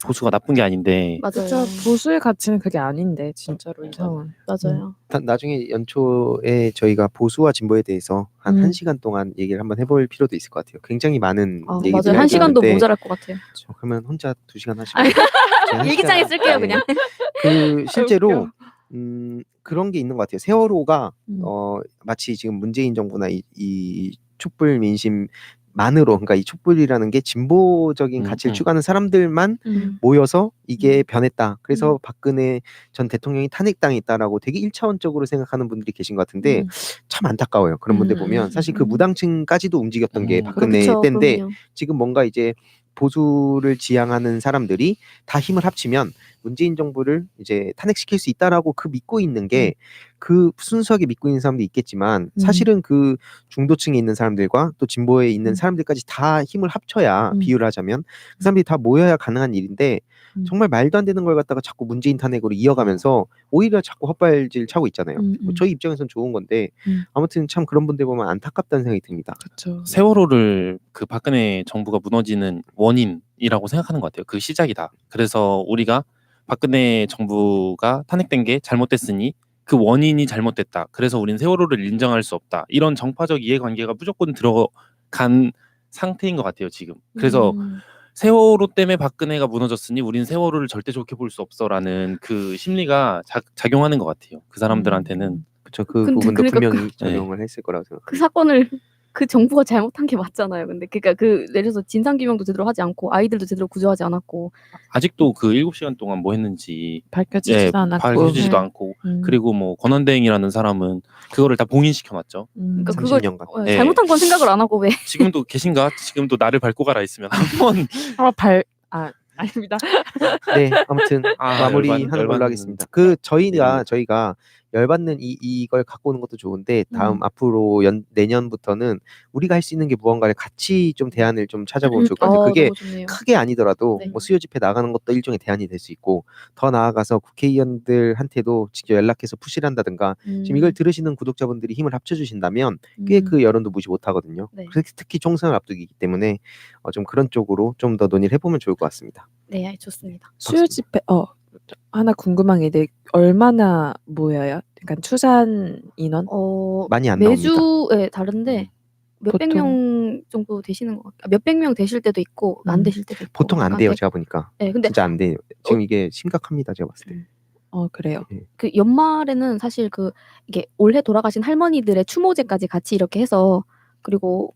보수가 나쁜 게 아닌데. 맞아요. 진짜 보수의 가치는 그게 아닌데 진짜로 이상한. 맞아요. 나중에 연초에 저희가 보수와 진보에 대해서 한 1시간 동안 얘기를 한번 해볼 필요도 있을 것 같아요. 굉장히 많은 얘기들이 맞아요. 1시간도 있는데 모자랄 것 같아요. 그러면 혼자 2시간 하시고 일기장에 쓸게요 그냥. 그 실제로 그런 게 있는 것 같아요. 세월호가 마치 지금 문재인 정부나 이 촛불 민심만으로 그러니까 이 촛불이라는 게 진보적인 가치를 추구하는 사람들만 모여서 이게 변했다. 그래서 박근혜 전 대통령이 탄핵당했다라고 되게 1차원적으로 생각하는 분들이 계신 것 같은데 참 안타까워요. 그런 분들 보면 사실 그 무당층까지도 움직였던 게 박근혜 그렇죠, 때인데 그럼요. 지금 뭔가 이제 보수를 지향하는 사람들이 다 힘을 합치면 문재인 정부를 이제 탄핵시킬 수 있다라고 믿고 있는 게 그 순수하게 믿고 있는 사람도 있겠지만 사실은 그 중도층에 있는 사람들과 또 진보에 있는 사람들까지 다 힘을 합쳐야 비유를 하자면 그 사람들이 다 모여야 가능한 일인데 정말 말도 안 되는 걸 갖다가 자꾸 문재인 탄핵으로 이어가면서 오히려 자꾸 헛발질 차고 있잖아요. 뭐 저희 입장에선 좋은 건데 아무튼 참 그런 분들 보면 안타깝다는 생각이 듭니다. 그렇죠. 세월호를 그 박근혜 정부가 무너지는 원인이라고 생각하는 것 같아요. 그 시작이다. 그래서 우리가 박근혜 정부가 탄핵된 게 잘못됐으니 그 원인이 잘못됐다. 그래서 우린 세월호를 인정할 수 없다. 이런 정파적 이해관계가 무조건 들어간 상태인 것 같아요, 지금. 그래서 세월호 때문에 박근혜가 무너졌으니 우린 세월호를 절대 좋게 볼 수 없어라는 그 심리가 작용하는 것 같아요. 그 사람들한테는. 그렇죠. 그 근데 부분도 그러니까 분명히 작용을 했을 거라고 그 생각합니다. 사건을 그 정부가 잘못한 게 맞잖아요. 근데 그러니까 그 예를 들어서 진상규명도 제대로 하지 않고 아이들도 제대로 구조하지 않았고 아직도 그 7시간 동안 뭐 했는지 밝혀지지도 않았고. 밝혀지지도 네. 않고 그리고 뭐 권한대행이라는 사람은 그거를 다 봉인시켜놨죠. 그러니까 30년간. 네. 잘못한 건 생각을 안 하고 왜 지금도 계신가? 지금도 나를 밟고 가라 있으면 한번 아닙니다. 네, 아무튼 마무리하는 걸로 열받는 하겠습니다. 저희가 열받는 이걸 갖고 오는 것도 좋은데 다음 앞으로 내년부터는 우리가 할 수 있는 게 무언가를 같이 좀 대안을 좀 찾아보면 좋을 것 같아요. 그게 너무 좋네요. 크게 아니더라도 네. 뭐 수요 집회 나가는 것도 일종의 대안이 될 수 있고 더 나아가서 국회의원들한테도 직접 연락해서 푸시를 한다든가 지금 이걸 들으시는 구독자분들이 힘을 합쳐주신다면 꽤 그 여론도 무시 못하거든요. 네. 그래서 특히 총선을 앞두기 때문에 좀 그런 쪽으로 좀 더 논의를 해보면 좋을 것 같습니다. 네, 좋습니다. 수요 집회 하나 궁금한 게 있는데 얼마나 모여요? 그러니까 추산 인원? 많이 안 매주에 다른데 몇백 보통? 명 정도 되시는 것 같아요. 몇백 명 되실 때도 있고 안 되실 때도 있고. 보통 안 돼요, 제가 보니까. 네, 근데 진짜 안 돼요. 지금 이게 심각합니다, 제가 봤을 때. 그래요. 그 연말에는 사실 이게 올해 돌아가신 할머니들의 추모제까지 같이 이렇게 해서 그리고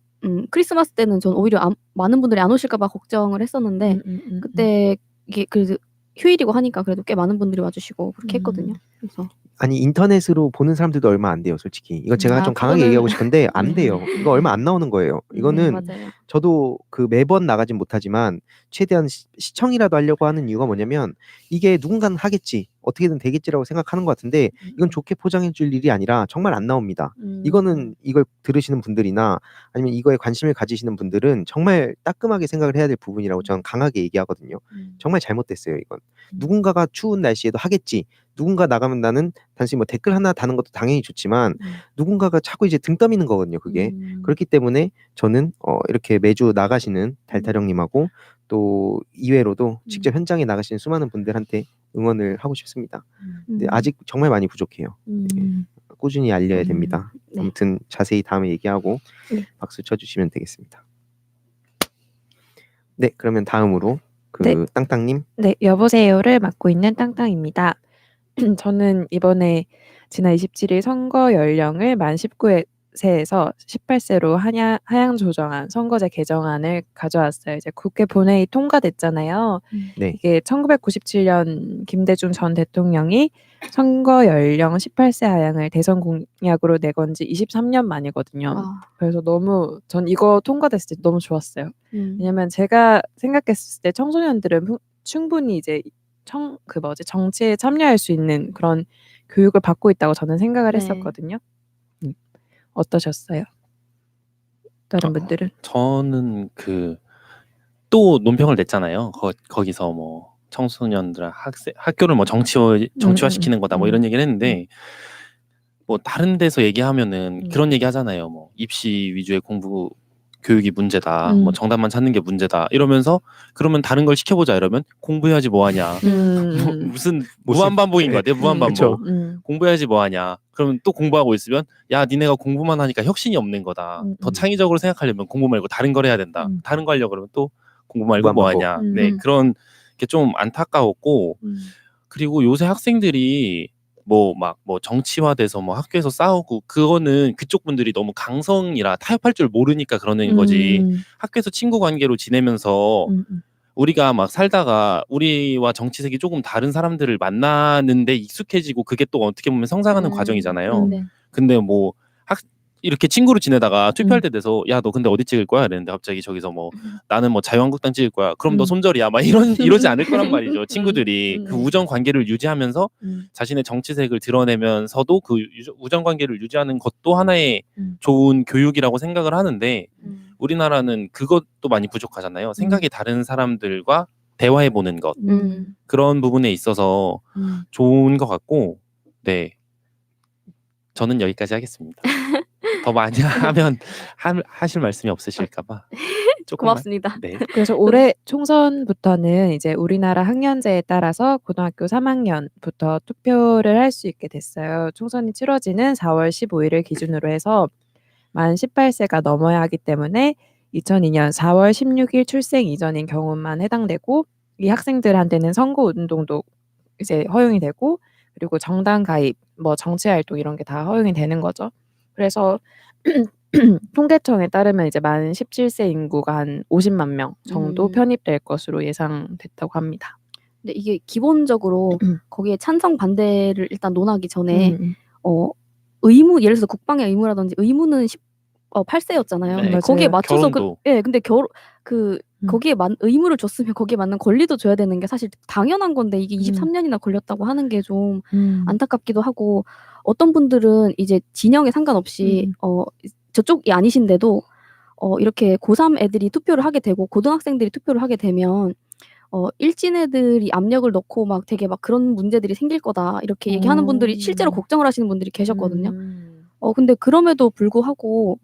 크리스마스 때는 전 오히려 많은 분들이 안 오실까봐 걱정을 했었는데 그때 이게 그래도 휴일이고 하니까 그래도 꽤 많은 분들이 와주시고 그렇게 했거든요. 그래서 아니 인터넷으로 보는 사람들도 얼마 안 돼요, 솔직히. 이거 제가 좀 강하게 그거는- 얘기하고 싶은데 안 돼요. 이거 얼마 안 나오는 거예요. 이거는 맞아요. 저도 매번 나가진 못하지만 최대한 시청이라도 하려고 하는 이유가 뭐냐면 이게 누군가는 하겠지, 어떻게든 되겠지라고 생각하는 것 같은데 이건 좋게 포장해 줄 일이 아니라 정말 안 나옵니다. 이거는 이걸 들으시는 분들이나 아니면 이거에 관심을 가지시는 분들은 정말 따끔하게 생각을 해야 될 부분이라고 저는 강하게 얘기하거든요. 정말 잘못됐어요, 이건. 누군가가 추운 날씨에도 하겠지. 누군가 나가면 나는 단순히 뭐 댓글 하나 다는 것도 당연히 좋지만 누군가가 자꾸 이제 등 떠미는 거거든요, 그게. 그렇기 때문에 저는 이렇게 매주 나가시는 달타령님하고 또 이외로도 직접 현장에 나가시는 수많은 분들한테 응원을 하고 싶습니다. 근데 아직 정말 많이 부족해요. 꾸준히 알려야 됩니다. 네. 아무튼 자세히 다음에 얘기하고 네. 박수 쳐주시면 되겠습니다. 네, 그러면 다음으로 네. 땅땅님. 네, 여보세요를 맡고 있는 땅땅입니다. 저는 이번에 지난 27일 선거 연령을 만 19세에서 18세로 하향 조정한 선거제 개정안을 가져왔어요. 이제 국회 본회의 통과됐잖아요. 네. 이게 1997년 김대중 전 대통령이 선거 연령 18세 하향을 대선 공약으로 내건 지 23년 만이거든요. 그래서 전 이거 통과됐을 때 너무 좋았어요. 왜냐면 제가 생각했을 때 청소년들은 충분히 이제 정치에 참여할 수 있는 그런 교육을 받고 있다고 저는 생각을 네. 했었거든요. 어떠셨어요? 다른 분들은? 저는 또 논평을 냈잖아요. 거기서 뭐 청소년들 학교를 뭐 정치화 시키는 거다 뭐 이런 얘기를 했는데 뭐 다른 데서 얘기하면은 그런 얘기 하잖아요. 뭐 입시 위주의 공부 교육이 문제다. 뭐 정답만 찾는 게 문제다. 이러면서 그러면 다른 걸 시켜보자 이러면 공부해야지 뭐하냐. 무슨 무한반복인 것 같아요. 무한반복. 공부해야지 뭐하냐. 그러면 또 공부하고 있으면 야 니네가 공부만 하니까 혁신이 없는 거다. 더 창의적으로 생각하려면 공부 말고 다른 걸 해야 된다. 다른 거 하려고 그러면 또 공부 말고 뭐하냐. 네, 그런 게 좀 안타까웠고 그리고 요새 학생들이 뭐 정치화돼서 뭐 학교에서 싸우고 그거는 그쪽 분들이 너무 강성이라 타협할 줄 모르니까 그러는 거지. 학교에서 친구 관계로 지내면서 우리가 막 살다가 우리와 정치색이 조금 다른 사람들을 만나는데 익숙해지고 그게 또 어떻게 보면 성장하는 과정이잖아요. 근데 뭐 이렇게 친구로 지내다가 투표할 때 돼서 야 너 근데 어디 찍을 거야? 이랬는데 갑자기 저기서 뭐 나는 뭐 자유한국당 찍을 거야. 그럼 너 손절이야. 막 이러지 않을 거란 말이죠. 친구들이 그 우정 관계를 유지하면서 자신의 정치색을 드러내면서도 그 우정 관계를 유지하는 것도 하나의 좋은 교육이라고 생각을 하는데 우리나라는 그것도 많이 부족하잖아요. 생각이 다른 사람들과 대화해 보는 것 그런 부분에 있어서 좋은 것 같고 네 저는 여기까지 하겠습니다. 더 많이 하면 하실 말씀이 없으실까봐 조금만. 고맙습니다. 네. 그래서 올해 총선부터는 이제 우리나라 학년제에 따라서 고등학교 3학년부터 투표를 할 수 있게 됐어요. 총선이 치러지는 4월 15일을 기준으로 해서 만 18세가 넘어야 하기 때문에 2002년 4월 16일 출생 이전인 경우만 해당되고 이 학생들한테는 선거운동도 이제 허용이 되고 그리고 정당 가입, 뭐 정치 활동 이런 게 다 허용이 되는 거죠. 그래서 통계청에 따르면 이제 만 17세 인구가 한 50만 명 정도 편입될 것으로 예상됐다고 합니다. 근데 이게 기본적으로 거기에 찬성 반대를 일단 논하기 전에 의무 예를 들어서 국방의 의무라든지 의무는 8세였잖아요. 네, 거기에 맞아요. 맞춰서 결혼도. 근데 거기에 의무를 줬으면 거기에 맞는 권리도 줘야 되는 게 사실 당연한 건데 이게 23년이나 걸렸다고 하는 게 좀 안타깝기도 하고 어떤 분들은 이제 진영에 상관없이 저쪽이 아니신데도 이렇게 고3 애들이 투표를 하게 되고 고등학생들이 투표를 하게 되면 일진 애들이 압력을 넣고 막 되게 막 그런 문제들이 생길 거다 이렇게 얘기하는 분들이 실제로 걱정을 하시는 분들이 계셨거든요. 근데 그럼에도 불구하고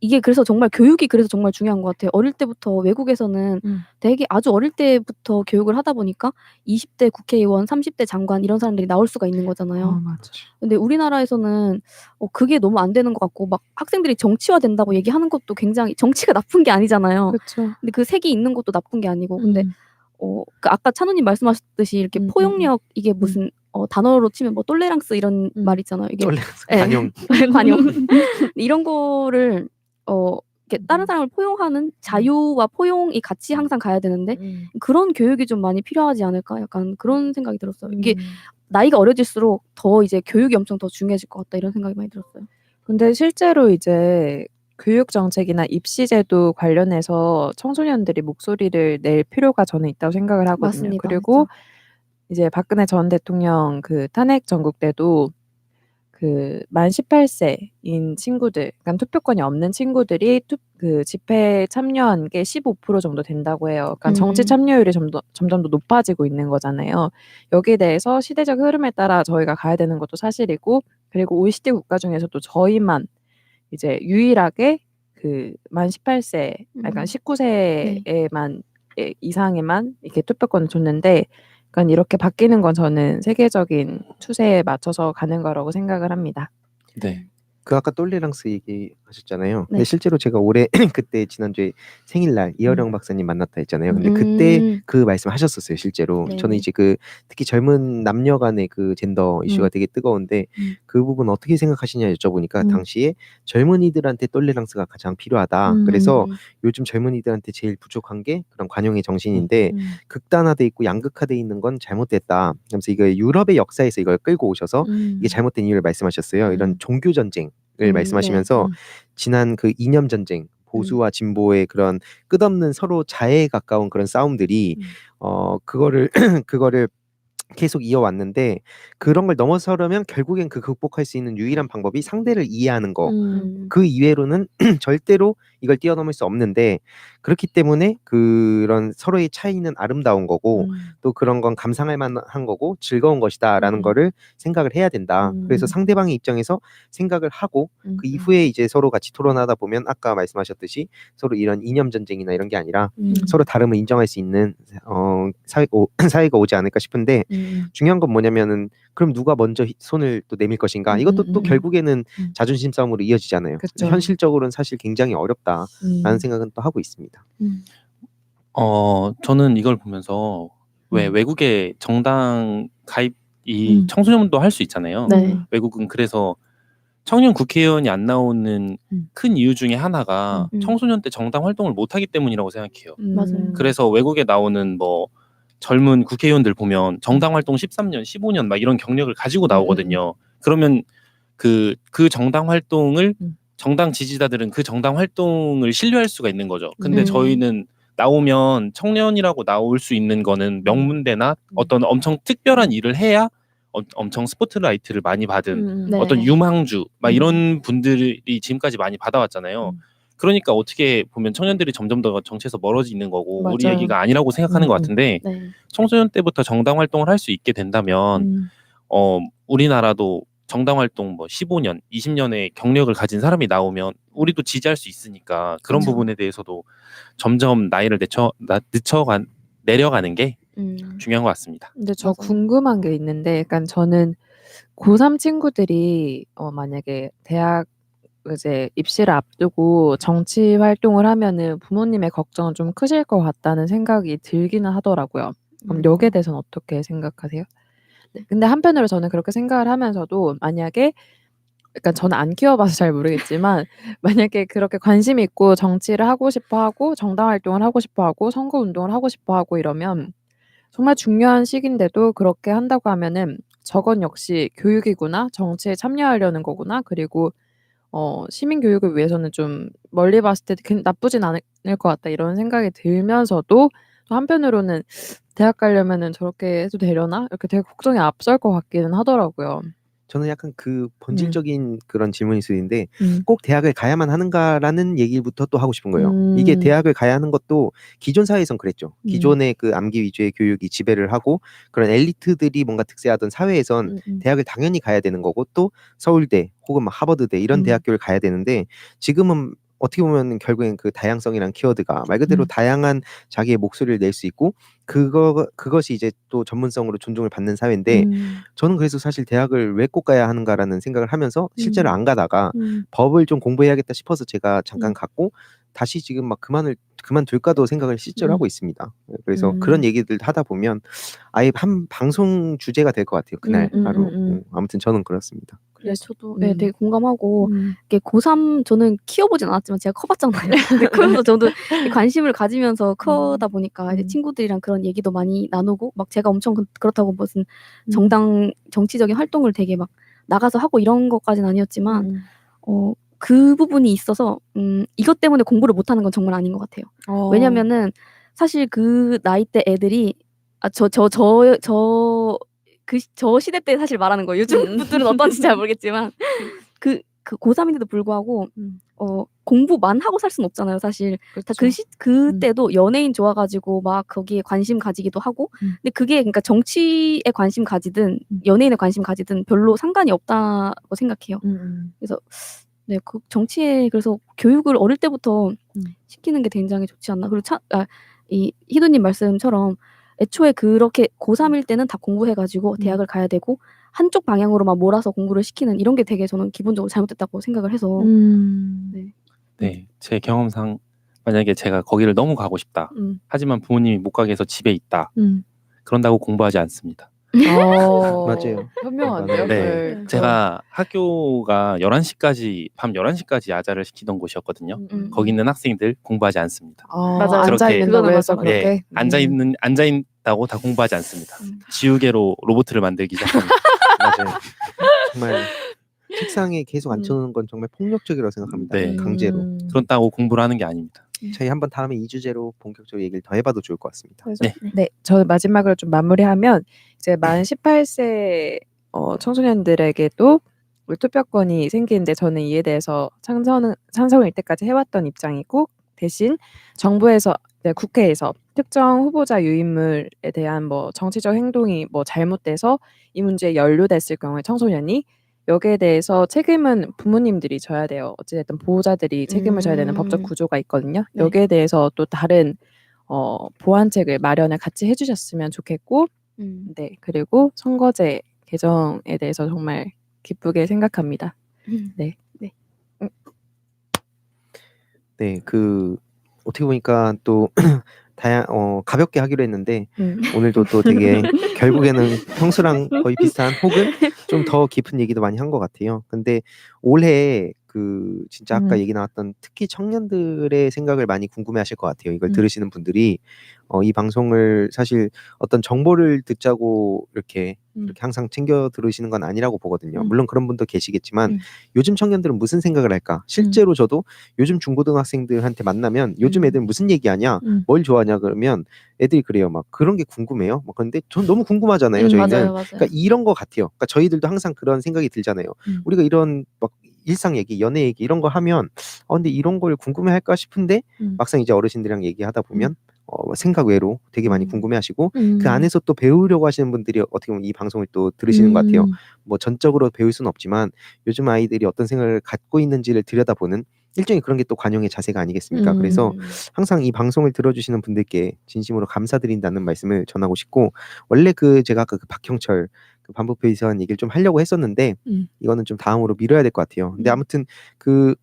이게 그래서 정말 교육이 그래서 정말 중요한 것 같아요. 어릴 때부터 외국에서는 되게 아주 어릴 때부터 교육을 하다 보니까 20대 국회의원, 30대 장관 이런 사람들이 나올 수가 있는 거잖아요. 맞아. 근데 우리나라에서는 그게 너무 안 되는 것 같고 막 학생들이 정치화된다고 얘기하는 것도 굉장히 정치가 나쁜 게 아니잖아요. 그렇죠. 근데 그 색이 있는 것도 나쁜 게 아니고 근데 그 아까 찬우님 말씀하셨듯이 이렇게 포용력 이게 무슨 단어로 치면 뭐 똘레랑스 이런 말 있잖아요. 이게 관용. 관용 이런 거를 이렇게 다른 사람을 포용하는 자유와 포용이 같이 항상 가야 되는데 그런 교육이 좀 많이 필요하지 않을까? 약간 그런 생각이 들었어요. 이게 나이가 어려질수록 더 이제 교육이 엄청 더 중요해질 것 같다 이런 생각이 많이 들었어요. 근데 실제로 이제 교육 정책이나 입시 제도 관련해서 청소년들이 목소리를 낼 필요가 저는 있다고 생각을 하거든요. 맞습니다. 그리고 이제 박근혜 전 대통령 그 탄핵 전국 때도 그 만 18세인 친구들, 그러니까 투표권이 없는 친구들이 그 집회에 참여한 게 15% 정도 된다고 해요. 그러니까 정치 참여율이 점점 더 높아지고 있는 거잖아요. 여기에 대해서 시대적 흐름에 따라 저희가 가야 되는 것도 사실이고, 그리고 OECD 국가 중에서도 저희만 이제 유일하게 그 만 18세, 그러니까 19세에만 이상에만 이렇게 투표권을 줬는데. 그러니까 이렇게 바뀌는 건 저는 세계적인 추세에 맞춰서 가는 거라고 생각을 합니다. 네. 그 아까 똘레랑스 얘기하셨잖아요. 네. 근데 실제로 제가 올해 그때 지난주에 생일날 이어령 박사님 만났다 했잖아요. 근데 그때 그 말씀하셨었어요. 실제로 네. 저는 이제 그 특히 젊은 남녀간의 그 젠더 이슈가 되게 뜨거운데 그 부분 어떻게 생각하시냐 여쭤보니까 당시에 젊은이들한테 똘레랑스가 가장 필요하다. 그래서 요즘 젊은이들한테 제일 부족한 게 그런 관용의 정신인데 극단화돼 있고 양극화돼 있는 건 잘못됐다. 그래서 이거 유럽의 역사에서 이걸 끌고 오셔서 이게 잘못된 이유를 말씀하셨어요. 이런 종교 전쟁을 말씀하시면서 지난 그 이념 전쟁, 보수와 진보의 그런 끝없는 서로 자해에 가까운 그런 싸움들이 그거를 계속 이어왔는데 그런 걸 넘어서려면 결국엔 그 극복할 수 있는 유일한 방법이 상대를 이해하는 거. 그 이외로는 절대로 이걸 뛰어넘을 수 없는데 그렇기 때문에 그런 서로의 차이는 아름다운 거고 또 그런 건 감상할 만한 거고 즐거운 것이다라는 거를 생각을 해야 된다. 그래서 상대방의 입장에서 생각을 하고 그 이후에 이제 서로 같이 토론하다 보면 아까 말씀하셨듯이 서로 이런 이념 전쟁이나 이런 게 아니라 서로 다름을 인정할 수 있는 사회가 오지 않을까 싶은데 중요한 건 뭐냐면은 그럼 누가 먼저 손을 또 내밀 것인가 이것도 또 결국에는 자존심 싸움으로 이어지잖아요. 그쵸. 현실적으로는 사실 굉장히 어렵다라는 생각은 또 하고 있습니다. 저는 이걸 보면서 왜 외국의 정당 가입이 청소년도 할 수 있잖아요. 네. 외국은 그래서 청년 국회의원이 안 나오는 큰 이유 중에 하나가 청소년 때 정당 활동을 못 하기 때문이라고 생각해요. 맞아요. 그래서 외국에 나오는 뭐 젊은 국회의원들 보면 정당 활동 13년, 15년 막 이런 경력을 가지고 나오거든요. 그러면 그 정당 활동을 음. 정당 지지자들은 그 정당 활동을 신뢰할 수가 있는 거죠. 근데 음. 저희는 나오면 청년이라고 나올 수 있는 거는 명문대나 어떤 엄청 특별한 일을 해야 엄청 스포트라이트를 많이 받은 네. 어떤 유망주 막 이런 분들이 지금까지 많이 받아왔잖아요. 그러니까 어떻게 보면 청년들이 점점 더 정치에서 멀어지는 거고 우리 맞아요. 얘기가 아니라고 생각하는 것 같은데 네. 청소년 때부터 정당 활동을 할 수 있게 된다면 우리나라도 정당 활동 뭐 15년, 20년의 경력을 가진 사람이 나오면 우리도 지지할 수 있으니까 그런 그쵸. 부분에 대해서도 점점 나이를 내려가는 게 중요한 것 같습니다. 근데 저 맞아요. 궁금한 게 있는데, 약간 저는 고3 친구들이 만약에 대학 이제 입시를 앞두고 정치 활동을 하면은 부모님의 걱정은 좀 크실 것 같다는 생각이 들기는 하더라고요. 그럼 여기에 대해서는 어떻게 생각하세요? 네. 근데 한편으로 저는 그렇게 생각을 하면서도 만약에 그러니까 저는 안 키워봐서 잘 모르겠지만 만약에 그렇게 관심 있고 정치를 하고 싶어 하고 정당 활동을 하고 싶어 하고 선거 운동을 하고 싶어 하고 이러면 정말 중요한 시기인데도 그렇게 한다고 하면은 저건 역시 교육이구나, 정치에 참여하려는 거구나, 그리고 시민 교육을 위해서는 좀 멀리 봤을 때 나쁘진 않을 것 같다 이런 생각이 들면서도 또 한편으로는 대학 가려면은 저렇게 해도 되려나 이렇게 되게 걱정이 앞설 것 같기는 하더라고요. 저는 약간 그 본질적인 그런 질문일 수 있는데 음. 꼭 대학을 가야만 하는가라는 얘기부터 또 하고 싶은 거예요. 이게 대학을 가야 하는 것도 기존 사회에선 그랬죠. 기존의 그 암기 위주의 교육이 지배를 하고 그런 엘리트들이 뭔가 득세하던 사회에선 대학을 당연히 가야 되는 거고 또 서울대 혹은 막 하버드대 이런 대학교를 가야 되는데 지금은 어떻게 보면 결국엔 그 다양성이란 키워드가 말 그대로 다양한 자기의 목소리를 낼 수 있고 그것이 이제 또 전문성으로 존중을 받는 사회인데 저는 그래서 사실 대학을 왜 꼭 가야 하는가라는 생각을 하면서 실제로 안 가다가 법을 좀 공부해야겠다 싶어서 제가 잠깐 갔고 다시 지금 막 그만둘까도 생각을 실제로 하고 있습니다. 그래서 그런 얘기들 하다 보면 아예 한 방송 주제가 될 것 같아요. 그날 하루. 아무튼 저는 그렇습니다. 네, 저도 네, 되게 공감하고 이게 고3 저는 키워보진 않았지만 제가 커봤잖아요. 근데 그러면서 저도 관심을 가지면서 크다 보니까 이제 친구들이랑 그런 얘기도 많이 나누고 막 제가 엄청 그렇다고 무슨 정당 정치적인 활동을 되게 막 나가서 하고 이런 것까지는 아니었지만 그 부분이 있어서 이것 때문에 공부를 못하는 건 정말 아닌 것 같아요. 왜냐면은 사실 그 나이 때 애들이 저 시대 때 사실 말하는 거예요. 요즘 분들은 어떤지 잘 모르겠지만 그 고3인데도 불구하고 공부만 하고 살 수는 없잖아요, 사실. 그때도 연예인 좋아가지고 막 거기에 관심 가지기도 하고 근데 그게 그러니까 정치에 관심 가지든 연예인에 관심 가지든 별로 상관이 없다고 생각해요. 그래서 네, 그 정치에 그래서 교육을 어릴 때부터 시키는 게 굉장히 좋지 않나. 그리고 이 희도님 말씀처럼 애초에 그렇게 고3일 때는 다 공부해가지고 대학을 가야 되고 한쪽 방향으로만 몰아서 공부를 시키는 이런 게 되게 저는 기본적으로 잘못됐다고 생각을 해서 네, 제 경험상 만약에 제가 거기를 너무 가고 싶다. 하지만 부모님이 못 가게 해서 집에 있다. 그런다고 공부하지 않습니다. 맞아요. 현명한데요. 네, 제가 학교가 11시까지 밤 11시까지 야자를 시키던 곳이었거든요. 거기 있는 학생들 공부하지 않습니다. 맞아요. 앉아 있는다고 그거는 해서 맞아요. 그렇게 앉아 있다고 다 공부하지 않습니다. 지우개로 로봇을 만들기 시작합니다. 맞아요. 정말 책상에 계속 앉혀놓는 건 정말 폭력적이라고 생각합니다. 네. 강제로. 그렇다고 공부를 하는 게 아닙니다. 저희 한번 다음에 이 주제로 본격적으로 얘기를 더 해봐도 좋을 것 같습니다. 네, 저 마지막으로 좀 마무리하면 이제 만 18세 청소년들에게도 투표권이 생기는데 저는 이에 대해서 찬성을 이때까지 해왔던 입장이고 대신 정부에서 국회에서 특정 후보자 유인물에 대한 뭐 정치적 행동이 뭐 잘못돼서 이 문제에 연루됐을 경우에 청소년이 여기에 대해서 책임은 부모님들이 져야 돼요. 어찌됐든 보호자들이 책임을 져야 되는 법적 구조가 있거든요. 네. 여기에 대해서 또 다른 보완책을 마련을 같이 해주셨으면 좋겠고 네, 그리고 선거제 개정에 대해서 정말 기쁘게 생각합니다. 네. 네, 그 어떻게 보니까 또 가볍게 하기로 했는데 오늘도 또 되게 결국에는 평소랑 거의 비슷한 혹은 좀 더 깊은 얘기도 많이 한 것 같아요. 근데 올해 그 진짜 아까 얘기 나왔던 특히 청년들의 생각을 많이 궁금해하실 것 같아요. 이걸 들으시는 분들이 이 방송을 사실 어떤 정보를 듣자고 이렇게 항상 챙겨 들으시는 건 아니라고 보거든요. 물론 그런 분도 계시겠지만 요즘 청년들은 무슨 생각을 할까? 실제로 저도 요즘 중고등학생들한테 만나면 요즘 애들 무슨 얘기하냐? 뭘 좋아하냐? 그러면 애들이 그래요. 막 그런 게 궁금해요. 막 그런데 전 너무 궁금하잖아요. 저희는. 맞아요, 맞아요. 그러니까 이런 거 같아요. 그러니까 저희들도 항상 그런 생각이 들잖아요. 우리가 이런 막 일상 얘기, 연애 얘기 이런 거 하면 근데 이런 걸 궁금해할까 싶은데 막상 이제 어르신들이랑 얘기하다 보면 생각 외로 되게 많이 궁금해하시고 그 안에서 또 배우려고 하시는 분들이 어떻게 보면 이 방송을 또 들으시는 것 같아요. 뭐 전적으로 배울 수는 없지만 요즘 아이들이 어떤 생각을 갖고 있는지를 들여다보는 일종의 그런 게 또 관용의 자세가 아니겠습니까? 그래서 항상 이 방송을 들어주시는 분들께 진심으로 감사드린다는 말씀을 전하고 싶고 원래 그 제가 아까 그 박형철 그 반부패 비서관 얘기를 좀 하려고 했었는데 이거는 좀 다음으로 미뤄야 될 것 같아요. 근데 아무튼 그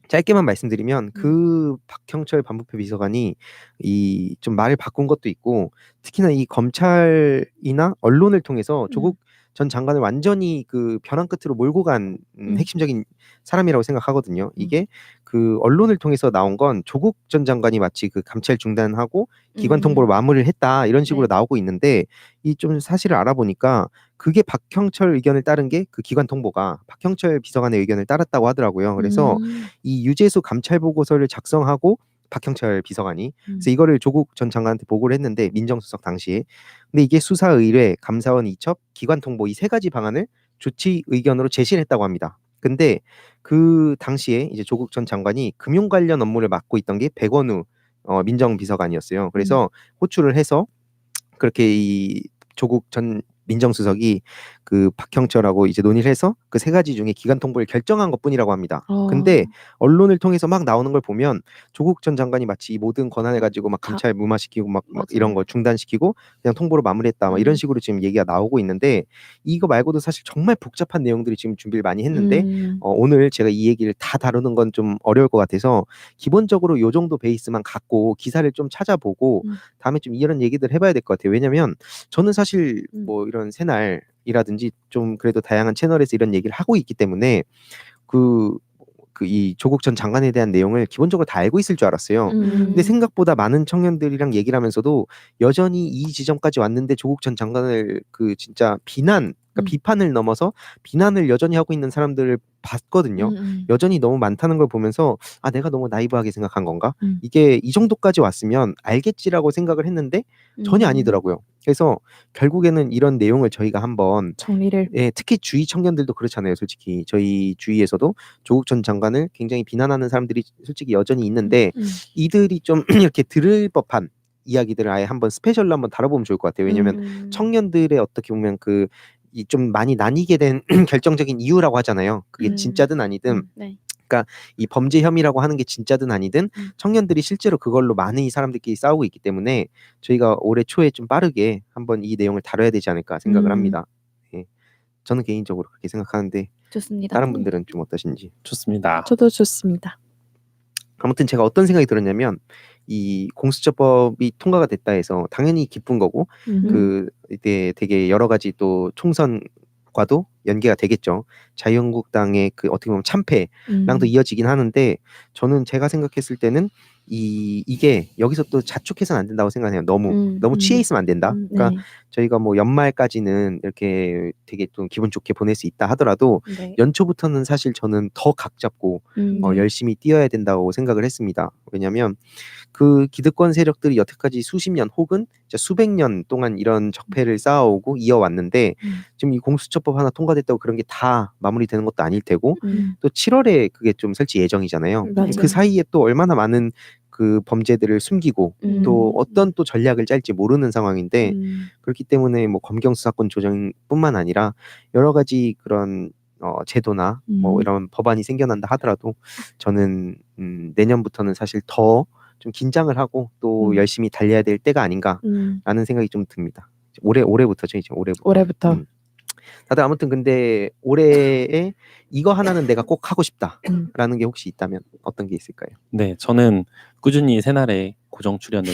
짧게만 말씀드리면 그 박형철 반부패 비서관이 이 좀 말을 바꾼 것도 있고 특히나 이 검찰이나 언론을 통해서 조국 전 장관을 완전히 그 벼랑 끝으로 몰고 간 핵심적인 사람이라고 생각하거든요. 이게 그 언론을 통해서 나온 건 조국 전 장관이 마치 그 감찰 중단하고 기관 통보를 마무리를 했다 이런 식으로 네. 나오고 있는데 이 좀 사실을 알아보니까 그게 박형철 의견을 따른 게 그 기관 통보가 박형철 비서관의 의견을 따랐다고 하더라고요. 그래서 이 유재수 감찰 보고서를 작성하고 박형철 비서관이 그래서 이거를 조국 전 장관한테 보고를 했는데 민정수석 당시에 근데 이게 수사의뢰, 감사원 이첩, 기관 통보 이 세 가지 방안을 조치 의견으로 제시를 했다고 합니다. 근데 그 당시에 이제 조국 전 장관이 금융 관련 업무를 맡고 있던 게 백원우 민정비서관이었어요. 그래서 호출을 해서 그렇게 이 조국 전 민정수석이 그 박형철하고 이제 논의를 해서 그 세 가지 중에 기관 통보를 결정한 것뿐이라고 합니다. 근데 언론을 통해서 막 나오는 걸 보면 조국 전 장관이 마치 이 모든 권한을 가지고 막 감찰 무마시키고 막 이런 거 중단시키고 그냥 통보로 마무리했다 막 이런 식으로 지금 얘기가 나오고 있는데 이거 말고도 사실 정말 복잡한 내용들이 지금 준비를 많이 했는데 오늘 제가 이 얘기를 다 다루는 건 좀 어려울 것 같아서 기본적으로 요 정도 베이스만 갖고 기사를 좀 찾아보고 다음에 좀 이런 얘기들 해봐야 될 것 같아요. 왜냐면 저는 사실 뭐 이런 새날이라든지 좀 그래도 다양한 채널에서 이런 얘기를 하고 있기 때문에 이 조국 전 장관에 대한 내용을 기본적으로 다 알고 있을 줄 알았어요. 근데 생각보다 많은 청년들이랑 얘기를 하면서도 여전히 이 지점까지 왔는데 조국 전 장관을 그 진짜 비판을 넘어서 비난을 여전히 하고 있는 사람들을 봤거든요. 여전히 너무 많다는 걸 보면서 내가 너무 나이브하게 생각한 건가? 이게 이 정도까지 왔으면 알겠지라고 생각을 했는데 전혀 아니더라고요. 그래서 결국에는 이런 내용을 저희가 한번 정리를 특히 주위 청년들도 그렇잖아요. 솔직히 저희 주위에서도 조국 전 장관을 굉장히 비난하는 사람들이 솔직히 여전히 있는데 이들이 좀 이렇게 들을 법한 이야기들을 아예 한번 스페셜로 한번 다뤄보면 좋을 것 같아요. 왜냐면 청년들의 어떻게 보면 그 이 좀 많이 나뉘게 된 결정적인 이유라고 하잖아요. 그게 진짜든 아니든 네. 그러니까 이 범죄 혐의라고 하는 게 진짜든 아니든 청년들이 실제로 그걸로 많은 이 사람들끼리 싸우고 있기 때문에 저희가 올해 초에 좀 빠르게 한번 이 내용을 다뤄야 되지 않을까 생각을 합니다. 예. 저는 개인적으로 그렇게 생각하는데 좋습니다. 다른 분들은 좀 어떠신지. 좋습니다. 저도 좋습니다. 아무튼 제가 어떤 생각이 들었냐면 이 공수처법이 통과가 됐다 해서 당연히 기쁜 거고 그 이때 되게 여러 가지 또 총선과도 연계가 되겠죠. 자유한국당의 그 어떻게 보면 참패랑도 이어지긴 하는데 저는 제가 생각했을 때는 이게 여기서 또 자축해서는 안 된다고 생각해요. 너무 취해 있으면 안 된다. 그러니까 네. 저희가 뭐 연말까지는 이렇게 되게 좀 기분 좋게 보낼 수 있다 하더라도 네. 연초부터는 사실 저는 더 각 잡고 열심히 뛰어야 된다고 생각을 했습니다. 왜냐하면 그 기득권 세력들이 여태까지 수십 년 혹은 수백 년 동안 이런 적폐를 쌓아오고 이어왔는데 지금 이 공수처법 하나 통과됐다고 그런 게 다 마무리되는 것도 아닐 테고 또 7월에 그게 좀 설치 예정이잖아요. 맞아요. 그 사이에 또 얼마나 많은 그 범죄들을 숨기고 또 어떤 또 전략을 짤지 모르는 상황인데 그렇기 때문에 뭐 검경 수사권 조정뿐만 아니라 여러 가지 그런 제도나 뭐 이런 법안이 생겨난다 하더라도 저는 내년부터는 사실 더 좀 긴장을 하고 또 열심히 달려야 될 때가 아닌가라는 생각이 좀 듭니다. 올해부터죠, 이제 올해부터. 다들 아무튼 근데 올해에 이거 하나는 내가 꼭 하고 싶다라는 게 혹시 있다면 어떤 게 있을까요? 네, 저는 꾸준히 새날에 고정 출연을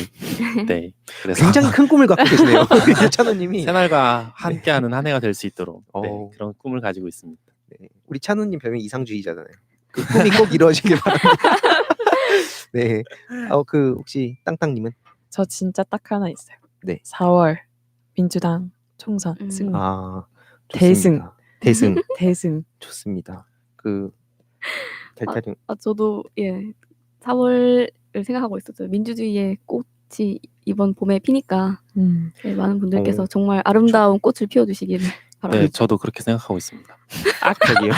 네, 그래서 굉장히 큰 꿈을 갖고 계시네요. 찬우님이. 새날과 함께하는 한 해가 될 수 있도록 어. 그런 꿈을 가지고 있습니다. 네. 우리 찬우님 별명 이상주의자잖아요. 그 꿈이 꼭 이루어지길 바랍니다. 네. 그 혹시 땅땅님은? 저 진짜 딱 하나 있어요. 네. 4월 민주당 총선 승리. 아, 대승. 좋습니다. 대승. 대승. 좋습니다. 그 달타령 저도 4월을 생각하고 있었어요. 민주주의의 꽃이 이번 봄에 피니까 네, 많은 분들께서 정말 아름다운 꽃을 피워주시기를 네, 바랍니다. 저도 그렇게 생각하고 있습니다. 저기요.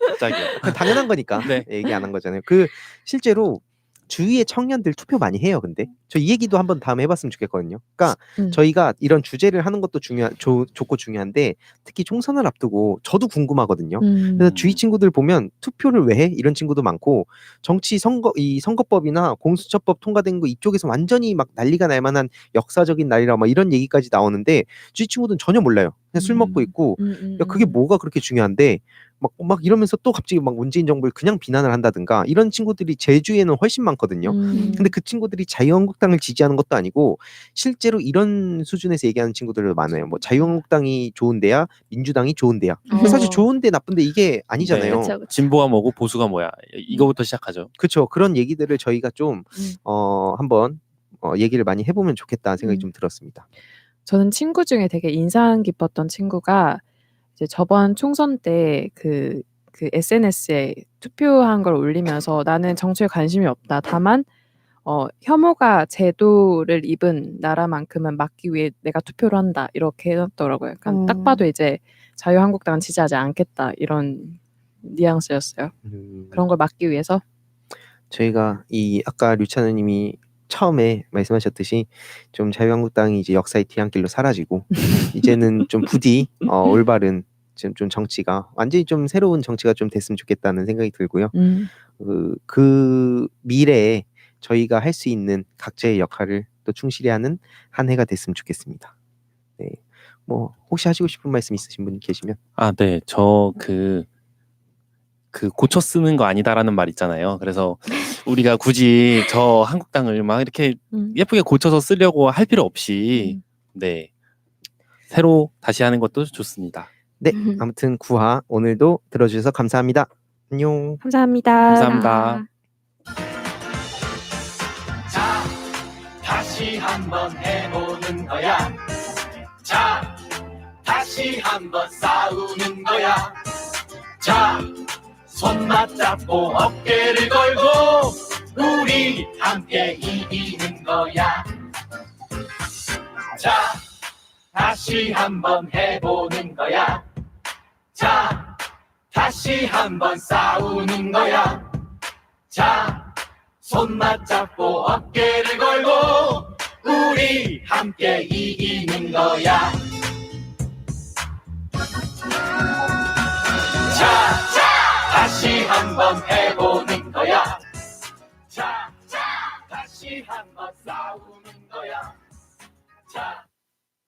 갑자기요. 당연한 거니까 네. 얘기 안 한 거잖아요. 그 실제로 주위의 청년들 투표 많이 해요. 근데 저 이 얘기도 한번 다음에 해봤으면 좋겠거든요. 그러니까 저희가 이런 주제를 하는 것도 좋고 중요한데 특히 총선을 앞두고 저도 궁금하거든요. 그래서 주위 친구들 보면 투표를 왜 해? 이런 친구도 많고 정치 선거법이나 공수처법 통과된 거 이쪽에서 완전히 막 난리가 날 만한 역사적인 날이라 막 이런 얘기까지 나오는데 주위 친구들은 전혀 몰라요. 그냥 술 먹고 있고 야, 그게 뭐가 그렇게 중요한데 막 이러면서 또 갑자기 막 문재인 정부를 그냥 비난을 한다든가 이런 친구들이 제주에는 훨씬 많거든요. 근데 그 친구들이 자유한국당을 지지하는 것도 아니고 실제로 이런 수준에서 얘기하는 친구들도 많아요. 뭐 자유한국당이 좋은데야 민주당이 좋은데야. 사실 좋은데 나쁜데 이게 아니잖아요. 그쵸, 그쵸. 진보가 뭐고 보수가 뭐야. 이거부터 시작하죠. 그렇죠. 그런 얘기들을 저희가 좀 한번 얘기를 많이 해보면 좋겠다는 생각이 좀 들었습니다. 저는 친구 중에 되게 인상 깊었던 친구가 이제 저번 총선 때 그 SNS에 투표한 걸 올리면서 나는 정치에 관심이 없다. 다만 혐오가 제도를 입은 나라만큼은 막기 위해 내가 투표를 한다. 이렇게 해놨더라고요. 그러니까 딱 봐도 이제 자유한국당은 지지하지 않겠다. 이런 뉘앙스였어요. 그런 걸 막기 위해서. 저희가 아까 류찬우님이 처음에 말씀하셨듯이 좀 자유한국당이 이제 역사의 뒤안길로 사라지고 이제는 좀 부디 올바른 좀 정치가 완전히 좀 새로운 정치가 좀 됐으면 좋겠다는 생각이 들고요. 그 미래에 저희가 할 수 있는 각자의 역할을 또 충실히 하는 한 해가 됐으면 좋겠습니다. 네, 뭐 혹시 하시고 싶은 말씀 있으신 분 계시면? 네, 저 고쳐 쓰는 거 아니다라는 말 있잖아요. 그래서 우리가 굳이 저 한국당을 막 이렇게 예쁘게 고쳐서 쓰려고 할 필요 없이 네, 새로 다시 하는 것도 좋습니다. 네, 아무튼 9화 오늘도 들어주셔서 감사합니다. 안녕. 감사합니다. 감사합니다. 자, 다시 한번 해보는 거야. 자, 다시 한번 싸우는 거야. 자, 손 맞잡고 어깨를 걸고 우리 함께 이기는 거야. 자, 다시 한번 해보는 거야. 자, 다시 한번 싸우는 거야. 자, 손 맞잡고 어깨를 걸고 우리 함께 이기는 거야. 자, 다시 한번 해보는 거야. 자, 다시 한번 싸우는 거야. 자.